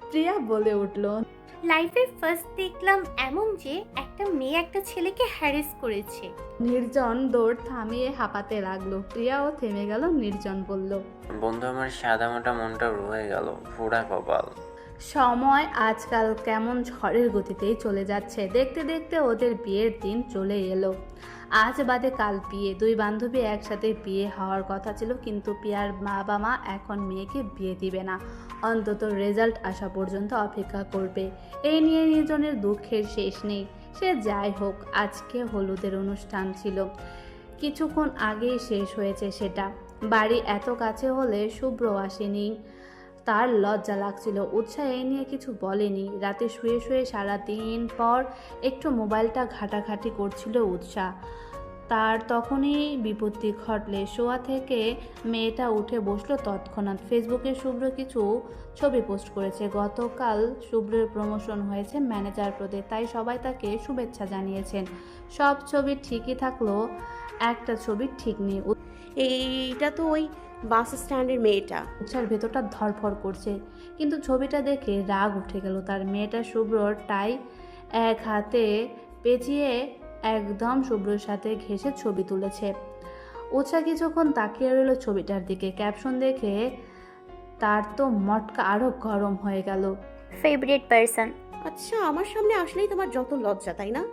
প্রিয়া বলে উঠল। লাইফে ফার্স্ট দেখলাম এমন যে একটা মেয়ে একটা ছেলেকে হ্যারেস করেছে। নির্জন দৌড় থামিয়ে হাঁপাতে লাগলো। প্রিয়াও থেমে গেল। নির্জন বলল। বন্ধু আমার সাদামাটা মনটা রয়ে গেল, পোড়া কপাল। সময় আজকাল কেমন ঝড়ের গতিতেই চলে যাচ্ছে। দেখতে দেখতে ওদের বিয়ের দিন চলে এলো। আজ বাদে কাল বিয়ে। দুই বান্ধবী একসাথে বিয়ে হওয়ার কথা ছিল, কিন্তু প্রিয়ার বাবা মা এখন মেয়েকে বিয়ে দিবে না। অন্তত রেজাল্ট আসা পর্যন্ত অপেক্ষা করবে। এই নিয়ে নির্জনের দুঃখের শেষ নেই। সে যাই হোক, আজকে হলুদের অনুষ্ঠান ছিল, কিছুক্ষণ আগেই শেষ হয়েছে সেটা। বাড়ি এত কাছে হলে শুভ্র আসেনি। তার লজ্জা লাগছিল। উৎসাহ এই নিয়ে কিছু বলেনি। রাতে শুয়ে শুয়ে সারাদিন পর একটু মোবাইলটা ঘাটাঘাটি করছিল উৎসাহ। তার তখনই বিপত্তি ঘটলে শোয়া থেকে মেয়েটা উঠে বসলো তৎক্ষণাৎ। ফেসবুকে শুভ্র কিছু ছবি পোস্ট করেছে। গতকাল শুভ্রের প্রমোশন হয়েছে ম্যানেজার পদে, তাই সবাই তাকে শুভেচ্ছা জানিয়েছেন। সব ছবি ঠিকই থাকলো, একটা ছবি ঠিক নেই। এইটা তো ওই বাস স্ট্যান্ডের মেয়েটা। উৎসার ভেতরটা ধরফর করছে, কিন্তু ছবিটা দেখে রাগ উঠে গেল তার। মেয়েটা শুভ্রর টাই এক হাতে পেঁচিয়ে একদম শুভ্রর সাথে ঘেঁষে ছবি তুলেছে। উৎসাহ কিছুক্ষণ তাকিয়ে রইল ছবিটার দিকে। ক্যাপশন দেখে তার তো মটকা আরো গরম হয়ে গেল। Favourite person. আচ্ছা, আমার সামনে আসলেই তোমার যত লজ্জা, তাই না?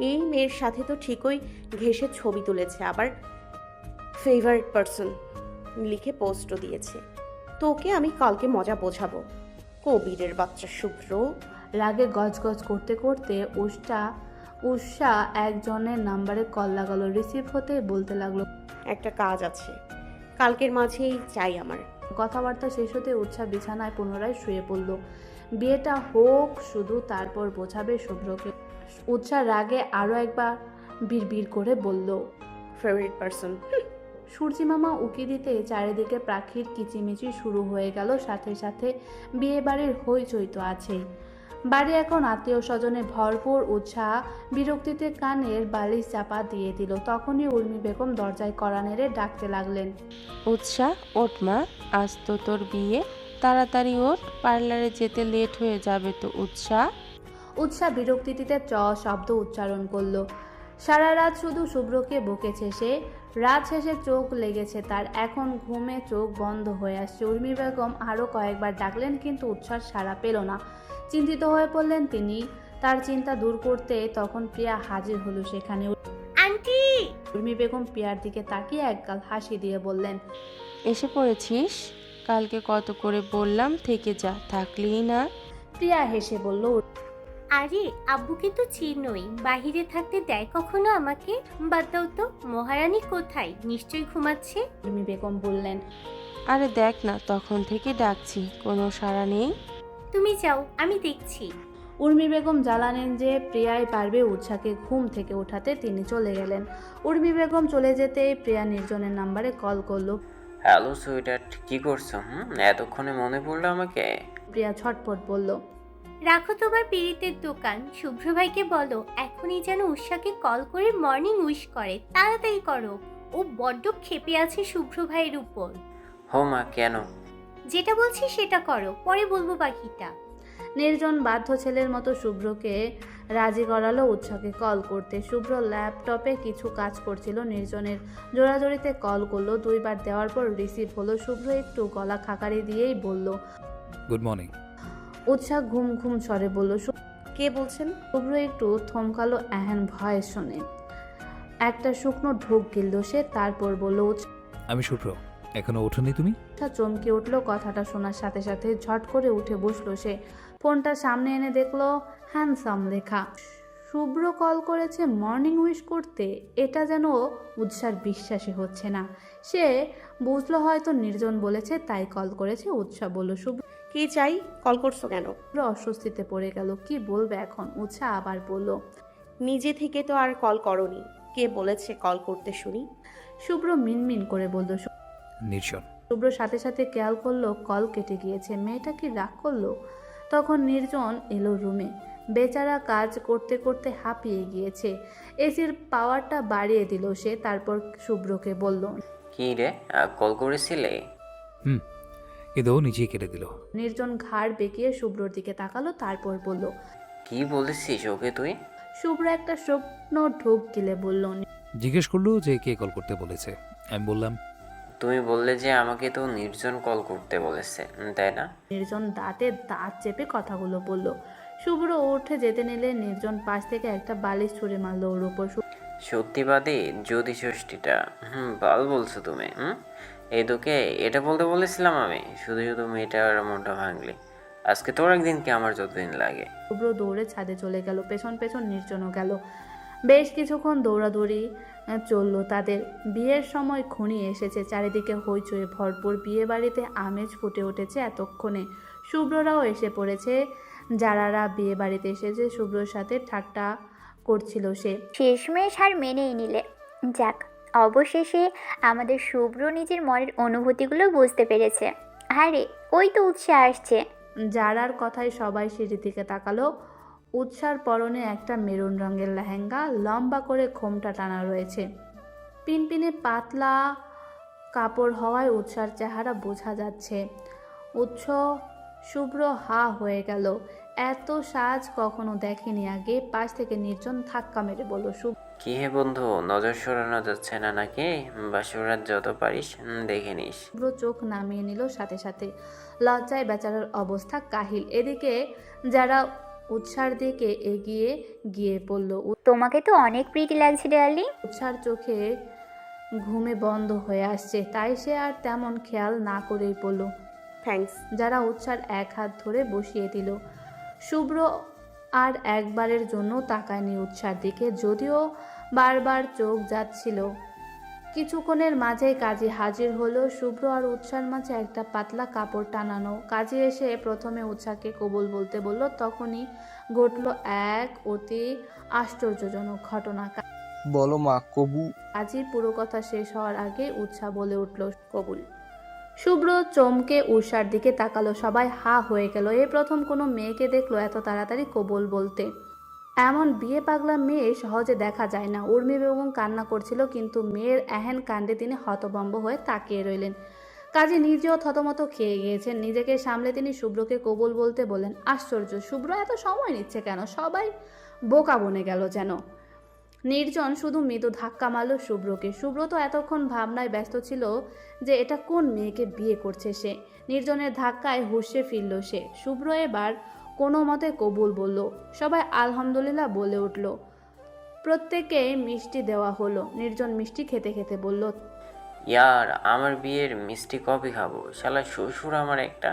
এই মেয়ের সাথে তো ঠিকই ঘেঁষে ছবি তুলেছে, আবার ফেভারিট পারসন লিখে পোস্টও দিয়েছে। তোকে আমি কালকে মজা বোঝাবো, কবিরের বাচ্চা শুভ্র। রাগে গজগজ করতে করতে উষা একজনের নাম্বারে কল লাগালো, রিসিভ হতেই বলতে লাগলো। একটা কাজ আছে, কালকের মাঝেই চাই আমার। কথাবার্তা শেষ হতে উৎসাহ বিছানায় পুনরায় শুয়ে পড়ল। বিয়েটা হোক শুধু, তারপর বোঝাবে শুভ্রকে। উৎসাহ রাগে আরও একবার বিড়বিড় করে বলল, ফেভারিট পারসন। সূর্যি মামা উকি দিতে চারিদিকে পাখির কিচিমিচি শুরু হয়ে গেল, সাথে সাথে বিয়ে বাড়ির হইচই তো আছেই। বাড়ি এখন আত্মীয় স্বজনে ভরপুর। উৎসাহ বিরক্তিতে কানের বালিশ চাপা দিয়ে দিল। তখনই উর্মি বেগম দরজায় কড়া নেড়ে ডাকতে লাগলেন, উৎসাহ ওঠ মা, আজ তো তোর বিয়ে, তাড়াতাড়ি ওঠ, পার্লারে যেতে লেট হয়ে যাবে তো। উৎসাহ বিরক্তিতে চ শব্দ উচ্চারণ করলো। সারা রাত শুধু শুভ্রকে বকেছে সে, রাত শেষে চোখ লেগেছে তার, এখন ঘুমে চোখ বন্ধ হয়ে আসছে। উর্মি বেগম আরও কয়েকবার ডাকলেন কিন্তু উৎসাহ সাড়া পেল না। চিন্তিত হয়ে পড়লেন তিনি। তার চিন্তা দূর করতে তখন প্রিয়া হাজির হলো সেখানে। আন্টি! উর্মি বেগম প্রিয়ার দিকে তাকিয়ে একগাল হাসি দিয়ে বললেন, এসে পড়েছিস? কালকে কত করে বললাম থেকে যা, থাকলেই না। প্রিয়া হেসে বলল, আরে আব্বুকে তো চিনোই, বাহিরে থাকতে দেয় কখনো আমাকে? বাদ দাও তো, মহারানী কোথায়? নিশ্চয়ই ঘুমাচ্ছে। উর্মি বেগম বললেন, আরে দেখ না, তখন থেকে ডাকছি, কোনো সাড়া নেই। তুমি যাও, আমি দেখছি। উর্মি বেগম জানালেন যে প্রিয়াই পারবে উৎসাহকে ঘুম থেকে ওঠাতে। তিনি চলে গেলেন। উর্মি বেগম চলে যেতেই প্রিয়া নির্জনের নাম্বারে কল করলো। হ্যালো সুইটার্ট, কি করছো? এতক্ষণে মনে পড়লো আমাকে? প্রিয়া ছটপট বলল, রাখো তোমার পীড়িতের দোকান, শুভ্র ভাইকে বলো এখনই যেন উষাকে কল করে মর্নিং উইশ করে। তাড়াতাড়ি করো, ও বড্ড ক্ষেপে আছে শুভ্র ভাইয়ের উপর। হো মা, কেন? যেটা বলছি সেটা করো, পরে বলবো বাকিটা। নির্জন বাধ্য ছেলের মতো শুভ্রকে রাজি করালো উৎসাহকে কল করতে। শুভ্র ল্যাপটপে কিছু কাজ করছিল। নির্জনের জোড়াজোড়িতে কল করলো, 2 বার দেওয়ার পর রিসিভ হলো। শুভ্র একটু গলা খাকারি দিয়েই বলল, গুড মর্নিং। উৎসাহ ঘুম ঘুম স্বরে বলল। কে বলছেন? শুভ্র একটু থমকালো এহেন ভয়েস শুনে। একটা শুকনো ঢোক গিলল সে, তারপর বলল, আমি শুভ্র, এখনো ওঠোনি তুমি? উৎসাহ চমকে উঠলো কথাটা শোনার সাথে সাথে। ঝট করে উঠে বসলো সে। ফোনটা সামনে এনে দেখলো হ্যান্ডসাম লেখা। শুভ্র কল করেছে মর্নিং উইশ করতে। এটা যেন উৎসার বিশ্বাসই হচ্ছে না। সে বুঝলো হয়তো নির্জন বলেছে তাই কল করেছে। উৎসাহ বলল, শুভ্র কি চাই? কল করছো কেন? অস্বস্তিতে পড়ে গেল। কি বলবে এখন? উৎসাহ আবার বলল, নিজে থেকে তো আর কল করনি, কে বলেছে কল করতে শুনি? শুভ্র মিনমিন করে বলল। নির্জন। শুভ্র সাথে সাথে খেয়াল করলো কল কেটে গিয়েছে। মেয়েটা কি রাগ করলো? তখন নির্জন এলো রুমে। বেচারা কাজ করতে করতে হাঁপিয়ে গিয়েছে। এসির পাওয়ারটা বাড়িয়ে দিল সে। তারপর শুভ্রকে বলল, কি রে, কল করেছিলে? কিন্তু ও নিজেই কেটে দিল। নির্জন ঘাড় বেঁকিয়ে শুভ্রর দিকে তাকালো, তারপর বলল, কি বলেছিস ওকে তুই? শুভ্র একটা স্বপ্ন ঢোক গিলে বলল, জিজ্ঞেস করলো যে কে কল করতে বলেছে। আমি বললাম, তুমি বললে যে আমাকে তো নির্জন কল করতে বলেছে, তাই না? নির্জন দাঁতে দাঁত চেপে কথাগুলো বলল। শুভ্র উঠে যেতে নিলে নির্জন পাশ থেকে একটা বালিশ ছুঁড়ে মারলো ওর উপর। সত্যিবাদী যদি ষষ্ঠীটা। ভালো বলছো তুমি। এই তোকে এটা বলতে বলেছিলাম আমি, শুধু শুধু মেয়েটার মনটা ভাঙলি। আজকে তোর একদিন কি আমার যতদিন লাগে। শুভ্র দৌড়ে ছাদে চলে গেল। পেছন পেছন নির্জনও গেল। বেশ কিছুক্ষণ দৌড়াদৌড়ি চললো তাদের। বিয়ের সময় ঘনিয়ে এসেছে। চারিদিকে হইচই ভরপুর। বিয়ে বাড়িতে আমেজ ফুটে উঠেছে এতক্ষণে। শুভ্ররাও এসে পড়েছে। যারারা বিয়ে বাড়িতে এসেছে শুভ্রর সাথে ঠাট্টা করছিল সে। শেষমেশ আর মেনেই নিলে। যাক, অবশেষে আমাদের শুভ্র নিজের মনের অনুভূতিগুলো বুঝতে পেরেছে। আরে ওই তো উৎসাহ আসছে। যারার কথায় সবাই সিঁড়ির দিকে তাকালো। উৎসার পরনে একটা মেরুন রঙের লেহেঙ্গা, লম্বা করে খোমটা টানা রয়েছে। পিনপিনে পাতলা কাপড় হওয়ায় উৎসার চেহারা বোঝা যাচ্ছে। উৎস শুভ্র হা হয়ে গেল। এত সাজ কখনো দেখেনি আগে। পাশ থেকে নির্জন ধাক্কা মেরে বলল, কি হে বন্ধু, নজর সরানো যাচ্ছে না নাকি? বাসুরাত যত পারিস দেখে নিস। শুভ্র চোখ নামিয়ে নিল সাথে সাথে। লজ্জায় বেচারার অবস্থা কাহিল। এদিকে যারা উৎসার দিকে এগিয়ে গিয়ে পড়ল। তোমাকে তো অনেক প্রিটি লাগছে ডার্লিং। উৎসার চোখে ঘুমে বন্ধ হয়ে আসছে, তাই সে আর তেমন খেয়াল না করেই পড়ল। থ্যাঙ্কস। যারা উৎসার এক হাত ধরে বসিয়ে দিল। শুভ্র আর একবারের জন্য তাকায়নি উৎসার দিকে, যদিও বারবার চোখ যাচ্ছিল। কিছুক্ষণের মাঝেই কাজী হাজির হলো। শুভ্র আর উৎসার মাঝে একটা পাতলা কাপড় টানানো। কাজী এসে প্রথমে উৎসাকে কবুল বলতে বলল, তখনই ঘটল এক অতি আশ্চর্যজনক ঘটনা। বলো মা, কবু। কাজীর পুরো কথা শেষ হওয়ার আগে উৎসাহ বলে উঠল, কবুল। শুভ্র চমকে উষার দিকে তাকালো। সবাই হা হয়ে গেল। এই প্রথম কোনো মেয়েকে দেখলো এত তাড়াতাড়ি কবুল বলতে। এমন বিয়ে পাগলা মেয়ে সহজে দেখা যায় না। উর্মি বেগম কান্না করছিল, কিন্তু মেয়ের এহেন কাণ্ডে তিনি হতভম্ব হয়ে তাকিয়ে রইলেন। কাজী নিজেও থতমত খেয়ে গিয়েছেন। নিজেকে সামলে তিনি শুভ্রকে কবুল বলতে বলেন, আশ্চর্য, শুভ্র এত সময় নিচ্ছে কেন? সবাই বোকা বনে গেল যেন। নির্জন শুধু মৃদু ধাক্কা মারল শুভ্রকে। শুভ্র তো এতক্ষণ ভাবনায় ব্যস্ত ছিল যে এটা কোন মেয়েকে বিয়ে করছে সে। নির্জনের ধাক্কায় হুঁশে ফিরল সে। শুভ্র এবার কোনো মতে কবুল বলল। সবাই আলহামদুলিল্লাহ বলে উঠল। প্রত্যেকে মিষ্টি দেওয়া হলো। নির্জন মিষ্টি খেতে খেতে বলল, ইয়ার আমার বিয়ের মিষ্টি কবে খাবো? শালা শ্বশুর আমার একটা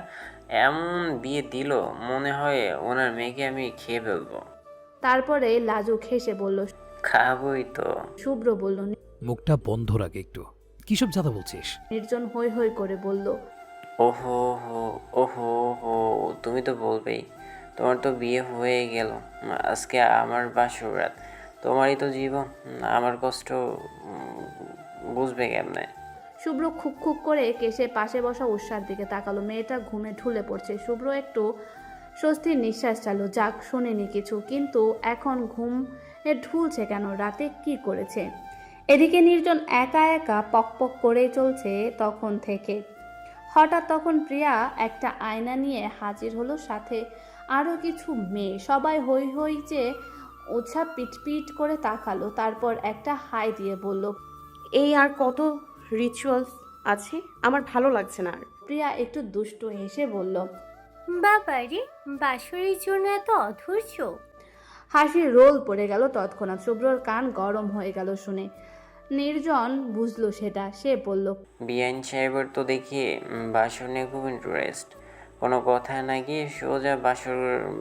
এমন বিয়ে দিল, মনে হয় ওনার মেয়েকে আমি খেয়ে ফেলবো। তারপরে লাজুক হেসে বলল, খাবোই তো। শুভ্র বলল। মুখটা বন্ধ রাখ একটু। কিসব জাদা বলছিস? নির্জন হৈ হৈ করে বলল, ওহো হো, ওহো হো, তুমি তো বলবেই। তোমার তো বিয়ে হয়ে গেল, আজকে আমার বাসর রাত। তোমারই তো জীবন, আমার কষ্ট বুঝবে কেমনে? শুভ্র খুক খুক করে কেসে পাশে বসা উৎসার দিকে তাকালো। মেয়েটা ঘুমে ঢুলে পড়ছে। শুভ্র একটু স্বস্তির নিঃশ্বাস চালো, যাক শোনেনি কিছু, কিন্তু এখন ঘুম ঢুলছে কেন? রাতে কি করেছে? এদিকে নির্জন একা একা পকপক করেই চলছে তখন থেকে। হঠাৎ তখন প্রিয়া একটা আয়না নিয়ে হাজির হলো, সাথে আরও কিছু মেয়ে। সবাই হই হই যে উৎসাহ পিটপিট করে তাকালো। তারপর একটা হাই দিয়ে বলল, এই আর কত রিচুয়ালস আছে, আমার ভালো লাগছে না আর। প্রিয়া একটু দুষ্টু হেসে বলল, বাবারে, বাসরের জন্য এত অধৈর্য? হাসির রোল পড়ে গেল তৎক্ষণাৎ। শুভ্রর কান গরম হয়ে গেল শুনে। নির্জন বুঝলো সেটা। সে বলল, বিআইন সাহেবের তো দেখি বাসর নিয়ে খুব ইন্টারেস্ট। কোনো কথা না গিয়ে সোজা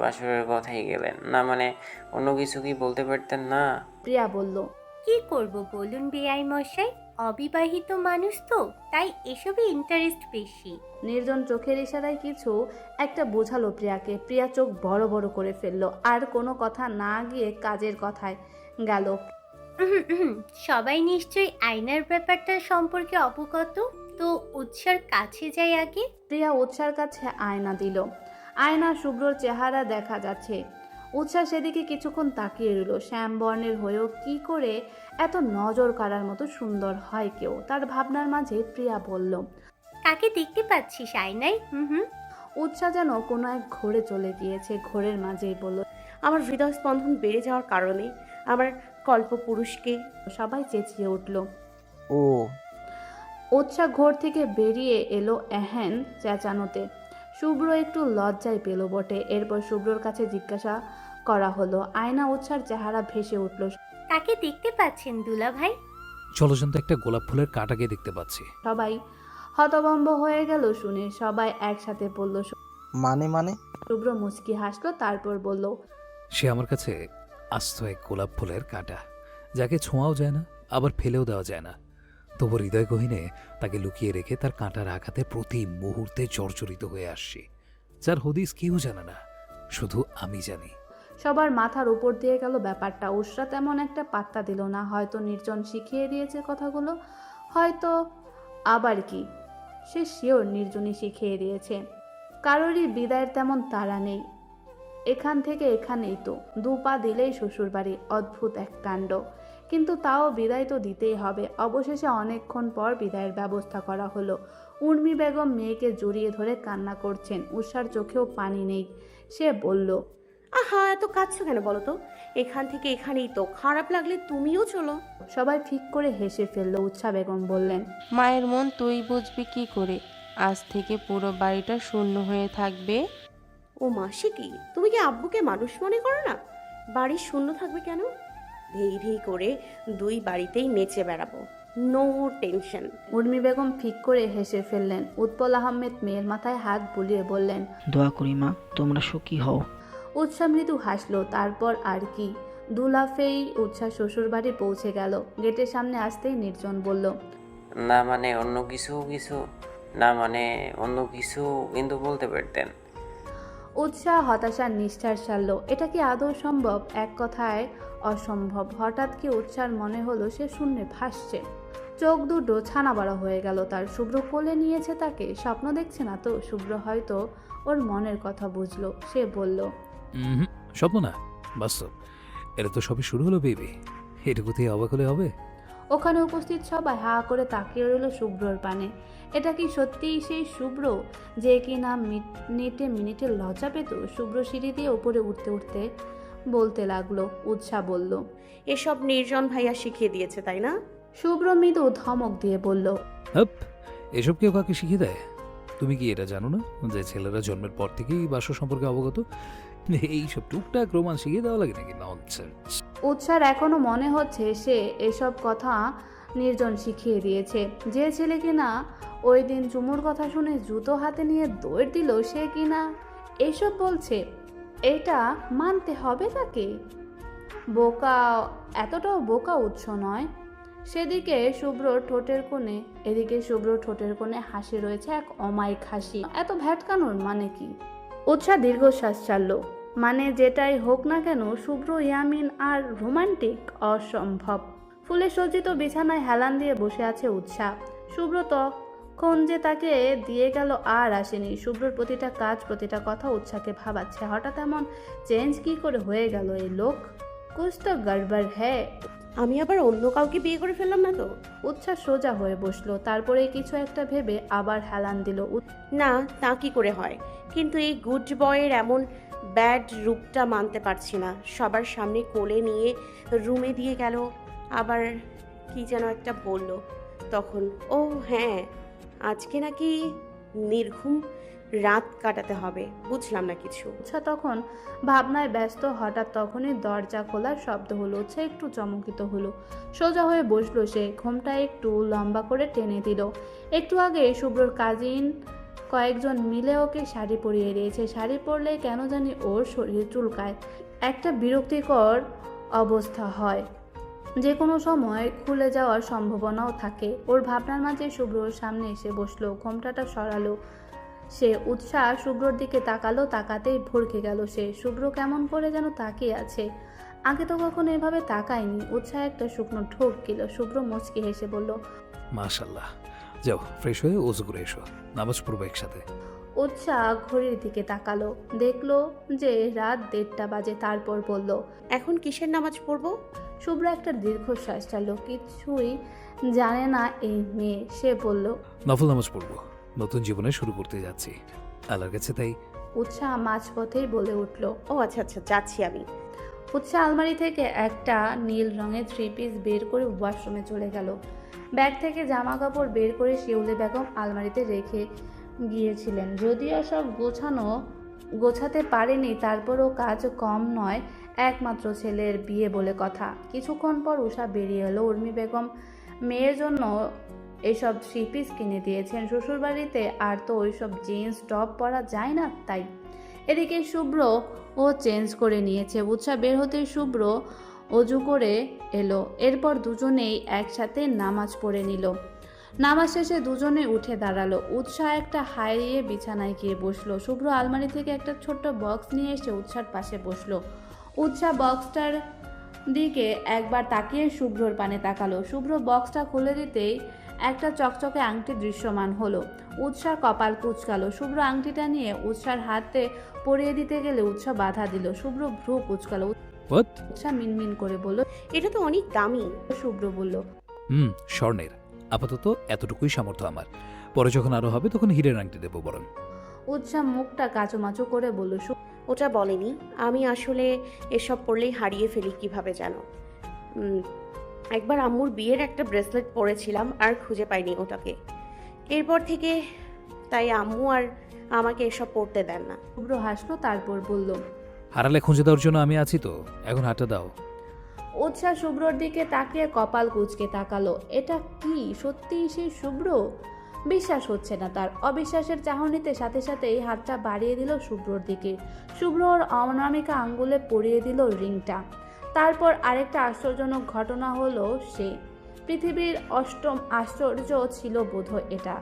বাসরের কথাই গেলেন না, মানে অন্য কিছু কি বলতে পারতেন না? প্রিয়া বলল, কি করব বলুন বেআই মশাই, অবিবাহিত মানুষ তো, তাই এসবে ইন্টারেস্ট বেশি। নির্জন চোখের ইশারায় কিছু একটা বোঝালো প্রিয়াকে। প্রিয়া চোখ বড় বড় করে ফেললো। আর কোনো কথা না গিয়ে কাজের কথায় গেল। সবাই নিশ্চয়ই আয়নার ব্যাপারটা সম্পর্কে অবগত, তো উৎসার কাছে যাই আগে। প্রিয়া উৎসার কাছে আয়না দিল। আয়না শুভ্রর চেহারা দেখা যাচ্ছে। উৎসাহ সেদিকে কিছুক্ষণ তাকিয়ে রইল। শ্যামবর্ণের হয়েও কি করে এত নজর কাড়ার মতো সুন্দর হয় কেউ? তার ভাবনার মাঝে প্রিয়া বলল, কাকে দেখতে পাচ্ছিস আয়নায়? হুম। উৎসাহ যেন কোনো এক ঘোরে চলে গিয়েছে। ঘোরের মাঝেই বলল, আমার হৃদয় স্পন্দন বেড়ে যাওয়ার কারণে আমার কল্পপুরুষকে। সবাই চেঁচিয়ে উঠল। ও উৎসাহ ঘোর থেকে বেরিয়ে এলো এহেন চেঁচানোতে। শুভ্র একটু লজ্জায় পেল বটে। এরপর শুভ্রর কাছে জিজ্ঞাসা করা হলো। আয়না উৎসার চেহারা ভেসে উঠল। কাকে দেখতে পাচ্ছেন দুলা ভাই? চলজন্ত একটা গোলাপ ফুলের কাঁটাকে দেখতে পাচ্ছি। সবাই হতভম্ব হয়ে গেল শুনে। সবাই একসাথে বলল, মানে শুভ্র মুচকি হাসলো, তারপর বলল, সে আমার কাছে আস্ত এক গোলাপ ফুলের কাঁটা, যাকে ছোঁয়াও যায় না, আবার ফেলেও দেওয়া যায় না। তবু হৃদয় গহীনে তাকে লুকিয়ে রেখে তার কাঁটার আঘাতে প্রতি মুহূর্তে জর্জরিত হয়ে আসছি, যার হদিস কেউ জানে না, শুধু আমি জানি। সবার মাথার উপর দিয়ে গেল ব্যাপারটা। উৎসাহ তেমন একটা পাত্তা দিল না। হয়তো নির্জন শিখিয়ে দিয়েছে কথাগুলো, হয়তো আবার কি, সে শিওর নির্জনই শিখিয়ে দিয়েছে। কারোরই বিদায়ের তেমন তাড়া নেই। এখান থেকে এখানেই তো, 2 পা দিলেই শ্বশুরবাড়ি। অদ্ভুত এক কাণ্ড, কিন্তু তাও বিদায় তো দিতেই হবে। অবশেষে অনেকক্ষণ পর বিদায়ের ব্যবস্থা করা হলো। উর্মি বেগম মেয়েকে জড়িয়ে ধরে কান্না করছেন। উষার চোখেও পানি নেই। সে বলল, আহা, এত কাঁদছো কেন বলো তো? এখান থেকে এখানেই তো, খারাপ লাগলে তুমিও চলো। সবাই ফিক করে হেসে ফেলল। উৎসা বেগম বললেন, মায়ের মন তুই বুঝবি কি করে? আজ থেকে পুরো বাড়িটা শূন্য হয়ে থাকবে। ও মাসি, কি তুমি কি আব্বুকে মানুষ মনে করো না? বাড়ি শূন্য থাকবে কেন? ধেই ধেই করে 2 বাড়িতেই নেচে বেড়াবো, নো টেনশন। উর্মি বেগম ফিক করে হেসে ফেললেন। উৎপল আহমেদ মেয়ের মাথায় হাত বুলিয়ে বললেন, দোয়া করি মা, তোমরা সুখী হও। উৎসাহ মৃদু হাসলো, তারপর আর কি, দুলাফেই উৎসাহ শ্বশুর বাড়ি পৌঁছে গেল। গেটের সামনে আসতেই নির্জন বলল, না মানে অন্য কিছু না মানে অন্য কিছু কিন্তু বলতে পারতেন। উৎসাহ হতাশার নিষ্ঠার সারল। এটা কি আদৌ সম্ভব? এক কথায় অসম্ভব। হঠাৎ কি উৎসার মনে হলো সে শূন্যে ভাসছে। চোখ দুটো ছানা বড়া হয়ে গেল তার। শুভ্র কোলে নিয়েছে তাকে। স্বপ্ন দেখছে না তো? শুভ্র হয়তো ওর মনের কথা বুঝলো। সে বলল, স্বপ্ন না, বাস্তব। এটা তো সবই শুরু হলো বেবি, এটুকুতেই অবাক হলে হবে? ওখানে উপস্থিত সবাই হা করে তাকিয়ে রইল শুভ্রর পানে। এটা কি সত্যিই সেই শুভ্র যে কিনা মিনিটে মিনিটে লজ্জা পেত? শুভ্র সিঁড়ি দিয়ে উপরে উঠতে উঠতে বলতে লাগলো। উৎসাহ বলল, এসব নির্জন ভাইয়া শিখিয়ে দিয়েছে তাই না? শুভ্র মৃদু ধমক দিয়ে বলল, হাপ, এসব কেউ কাকে শিখিয়ে দেয়? তুমি কি এটা জানো না যে ছেলেরা জন্মের পর থেকেই বাসর সম্পর্কে অবগত? এইসব টুকটাক রোমান শিখিয়ে দেওয়া লাগে নাকি? ননসেন্স। উৎসার এখনো মনে হচ্ছে সে এসব কথা নির্জন শিখিয়ে দিয়েছে। যে ছেলে কিনা ওই দিন চুমুর কথা শুনে জুতো হাতে নিয়ে দৌড় দিল, সে কিনা এসব বলছে। এটা মানতে হবে তাকে? বোকা, এতটাও বোকা উৎস নয়। সেদিকে শুভ্রর ঠোঁটের কোণে, এদিকে শুভ্রর ঠোঁটের কোণে হাসি রয়েছে, এক অমায়িক হাসি। এত ভ্যাটকানোর মানে কি? উৎসাহ দীর্ঘশ্বাস ছাড়ল। মানে যেটাই হোক না কেন, শুভ্র ইয়ামিন আর রোমান্টিক? অসম্ভব। ফুলে সজ্জিত বিছানায় হেলান দিয়ে বসে আছে উৎসাহ। শুভ্র তখন যে তাকে দিয়ে গেল আর আসেনি। শুভ্রর প্রতিটা কাজ, প্রতিটা কথা উৎসাহকে ভাবাচ্ছে। হঠাৎ এমন চেঞ্জ কি করে হয়ে গেল এই লোক? কুছ তো গড়বড় হ্যায়। আমি আবার অন্য কাউকে বিয়ে করে ফেললাম না তো? উৎসাহ সোজা হয়ে বসলো, তারপরে কিছু একটা ভেবে আবার হেলান দিল। না, তা কি করে হয়? কিন্তু এই গুড বয়ের এমন ব্যাড রূপটা মানতে পারছি না। সবার সামনে কোলে নিয়ে রুমে দিয়ে গেল, আবার কি যেন একটা বলল তখন। ও হ্যাঁ, আজকে নাকি নির্ঘুম রাত কাটাতে হবে। বুঝলাম না কিছু। উৎসাহ তখন ভাবনায় ব্যস্ত। হঠাৎ তখনই দরজা খোলার শব্দ হলো। উৎসাহ একটু চমকিত হলো। সোজা হয়ে বসলো সে। ঘোমটা একটু লম্বা করে টেনে দিল। একটু আগে শুভ্রর কাজিন কয়েকজন মিলে ওকে শাড়ি পরিয়ে দিয়েছে। শাড়ি পরলে কেন জানি ওর শরীর চুলকায়। একটা বিরক্তিকর অবস্থা হয়, যে কোনো সময় খুলে যাওয়ার সম্ভাবনাও থাকে। ওর ভাবনার মাঝে শুভ্রর সামনে এসে বসলো, ঘোমটাটা সরালো সে। উৎসাহ শুভ্রর দিকে তাকালো, তাকাতেই ভরকে গেল সে। শুভ্র কেমন করে যেন তাকিয়ে আছে। আগে তো কখনো এভাবে তাকায়নি। উৎসাহ একটা শুকনো ঢোক গেল। শুভ্র মুচকি হেসে বলল, মাশাল্লাহ। যাও, ফ্রেশ হয়ে ওযু করে এসো, নামাজ পড়বো একসাথে। উৎসাহ ঘড়ির দিকে তাকালো, দেখলো যে রাত 1:30 বাজে। তারপর বলল, এখন কিসের নামাজ পড়বো? শুভ্র একটা দীর্ঘশ্বাস ছাড়লো। কিছুই জানে না এই মেয়ে। সে বলল, নফল নামাজ পড়বো, নতুন জীবনে শুরু করতে যাচ্ছি আল্লাহর কাছে, তাই। উৎসাহ মাঝপথেই বলে উঠল, ও আচ্ছা আচ্ছা, যাচ্ছি আমি। উৎসাহ আলমারি থেকে একটা নীল রঙের 3 পিস বের করে ওয়াশরুমে চলে গেল। ব্যাগ থেকে জামা কাপড় বের করে শিউলি বেগম আলমারিতে রেখে গিয়েছিলেন। যদিও সব গোছাতে পারেনি, তারপরও কাজ কম নয়। একমাত্র ছেলের বিয়ে বলে কথা। কিছুক্ষণ পর উষা বেরিয়ে এলো। উর্মি বেগম মেয়ের জন্য এইসব 3 পিস কিনে দিয়েছেন শ্বশুরবাড়িতে। আর তো ওইসব জিন্স টপ পরা যায় না, তাই। এদিকে শুভ্র ও চেঞ্জ করে নিয়েছে। উৎসাহ বের হতে শুভ্র অজু করে এলো। এরপর দুজনেই একসাথে নামাজ পড়ে নিল। নামাজ শেষে দুজনে উঠে দাঁড়ালো। উৎসাহ একটা হারিয়ে বিছানায় গিয়ে বসলো। শুভ্র আলমারি থেকে একটা ছোট্ট বক্স নিয়ে এসে উৎসাহর পাশে বসলো। উৎসাহ বক্সটার দিকে একবার তাকিয়ে শুভ্রর পানে তাকালো। শুভ্র বক্সটা খুলে দিতেই একটা চকচকে আংটি দৃশ্যমান হলো। উৎসাহ কপাল কুঁচকালো। শুভ্র আংটিটা নিয়ে উৎসাহর হাতে পরিয়ে দিতে গেলে উৎসাহ বাধা দিল। শুভ্র ভ্রু কুঁচকালো। উৎসাহ মিনমিন করে বলল, এটা তো অনেক দামি। শুভ্র বলল, স্বর্ণের। আপাতত এতটুকুই সামর্থ্য আমার, পরে যখন আরো হবে তখন হীরের আংটি দেবো বরং। উৎসাহ মুখটা কাচুমাচু করে বলল, ওটা বলেনি। আমি আসলে এসব পড়লেই হারিয়ে ফেলি কিভাবে জানো। একবার আম্মুর বিয়ের একটা ব্রেসলেট পরেছিলাম আর খুঁজে পাইনি ওটাকে। এরপর থেকে তাই আম্মু আর আমাকে এসব পড়তে দেন না। শুভ্র হাসলো, তারপর বলল, হারালে খুঁজে দেওয়ার জন্য আমি আছি তো, এখন হাঁটা দাও। উৎসাহ শুভ্রর দিকে তাকিয়ে কপাল কুঁচকে তাকালো। এটা কি সত্যিই সেই শুভ্র? বিশ্বাস হচ্ছে না তার। অবিশ্বাসের চাহনিতে সাথে সাথেই হাতটা বাড়িয়ে দিল শুভ্রর দিকে। শুভ্র ওর অনামিকা আঙ্গুলে পরিয়ে দিল রিংটা। তারপর আরেকটা আশ্চর্যজনক ঘটনা হলো সে পৃথিবীর অষ্টম আশ্চর্য ছিল বোধহয় এটা।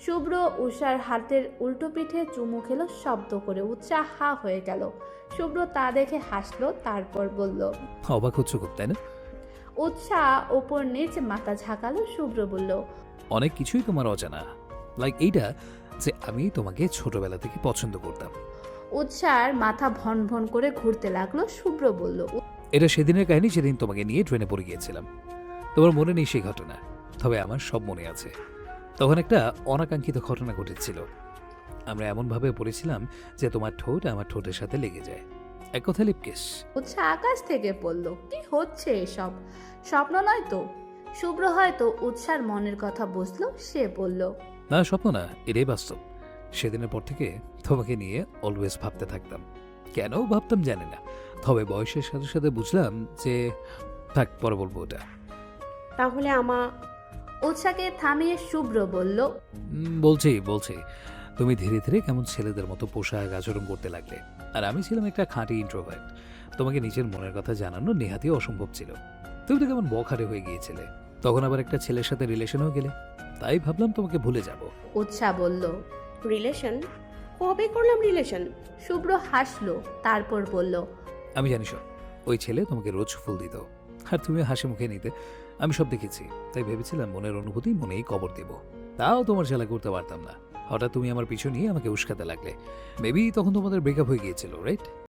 শুভ্র উষার হাতের উল্টো পিঠে চুমু খেলো শব্দ করে। উৎসাহ হা হয়ে গেল। শুভ্র তা দেখে হাসলো, তারপর বলল, অবাক হচ্ছ খুব, তাই না? উৎসাহ ওপর নিচ মাথা ঝাঁকালো। শুভ্র বলল, অনেক কিছুই তোমার অজানা, লাইক এইটা যে আমি তোমাকে ছোটবেলা থেকে পছন্দ করতাম। উৎসার মাথা ভন ভন করে ঘুরতে লাগলো। শুভ্র বলল, এটা সেদিনের কাহিনী, সেদিন তোমাকে নিয়ে ট্রেনে পড়ে গিয়েছিলাম। তোমার মনে নেই সেই ঘটনা, তবে আমার সব মনে আছে। তখন একটা অনাকাঙ্ক্ষিত ঘটনা ঘটেছিল। আমরা এমনভাবে পড়েছিলাম যে তোমার ঠোঁট আমার ঠোঁটের সাথে লেগে যায়। এক কথা লিপকেশ। উৎসাহ আকাশ থেকে পড়ল। কি হচ্ছে এসব? স্বপ্ন নয় তো? শুভ্র হয়তো উৎসার মনের কথা বুঝলো। সে বলল, না, স্বপ্ন না, এটাই বাস্তব। সেদিনের পর থেকে তোমাকে নিয়ে অলওয়েজ ভাবতে থাকতাম। কেন ভাবতাম জানি না, তবে বয়সের সাথে সাথে বুঝলাম যে থাক, পরে বলবো ওটা। তাহলে উৎসাহকে থামিয়ে শুভ্র বলল, বলছি তুমি ধীরে ধীরে কেমন ছেলেদের মতো পোশাক আচরণ করতে লাগলে, আর আমি ছিলাম একটা খাঁটি ইন্ট্রোভার্ট। তোমাকে নিজের মনের কথা জানানো নেহাতি অসম্ভব ছিল। তুমি তো কেমন বখারে হয়ে গিয়েছিলে। তখন আবার একটা ছেলের সাথে রিলেশনও গেলে, তাই ভাবলাম তোমাকে ভুলে যাব। উৎসাহ বলল, রিলেশন? কবে করলাম রিলেশন? শুভ্র হাসলো, তারপর বলল, আমি জানি সব। ওই ছেলে তোমাকে রোজ ফুল দিত, আর তুমি হাসি মুখে নিতে। আমি সব দেখেছি, তাই ভেবেছিলাম মনের অনুভূতি মনেই কবর দেব। তাও তোমার জ্বালা করতে পারতাম না। হঠাৎ তুমি আমার পিছু নিয়ে আমাকে উস্কাতে লাগলে। মেবি তখন তোমাদের ব্রেকআপ হয়ে গিয়েছিল, রাইট?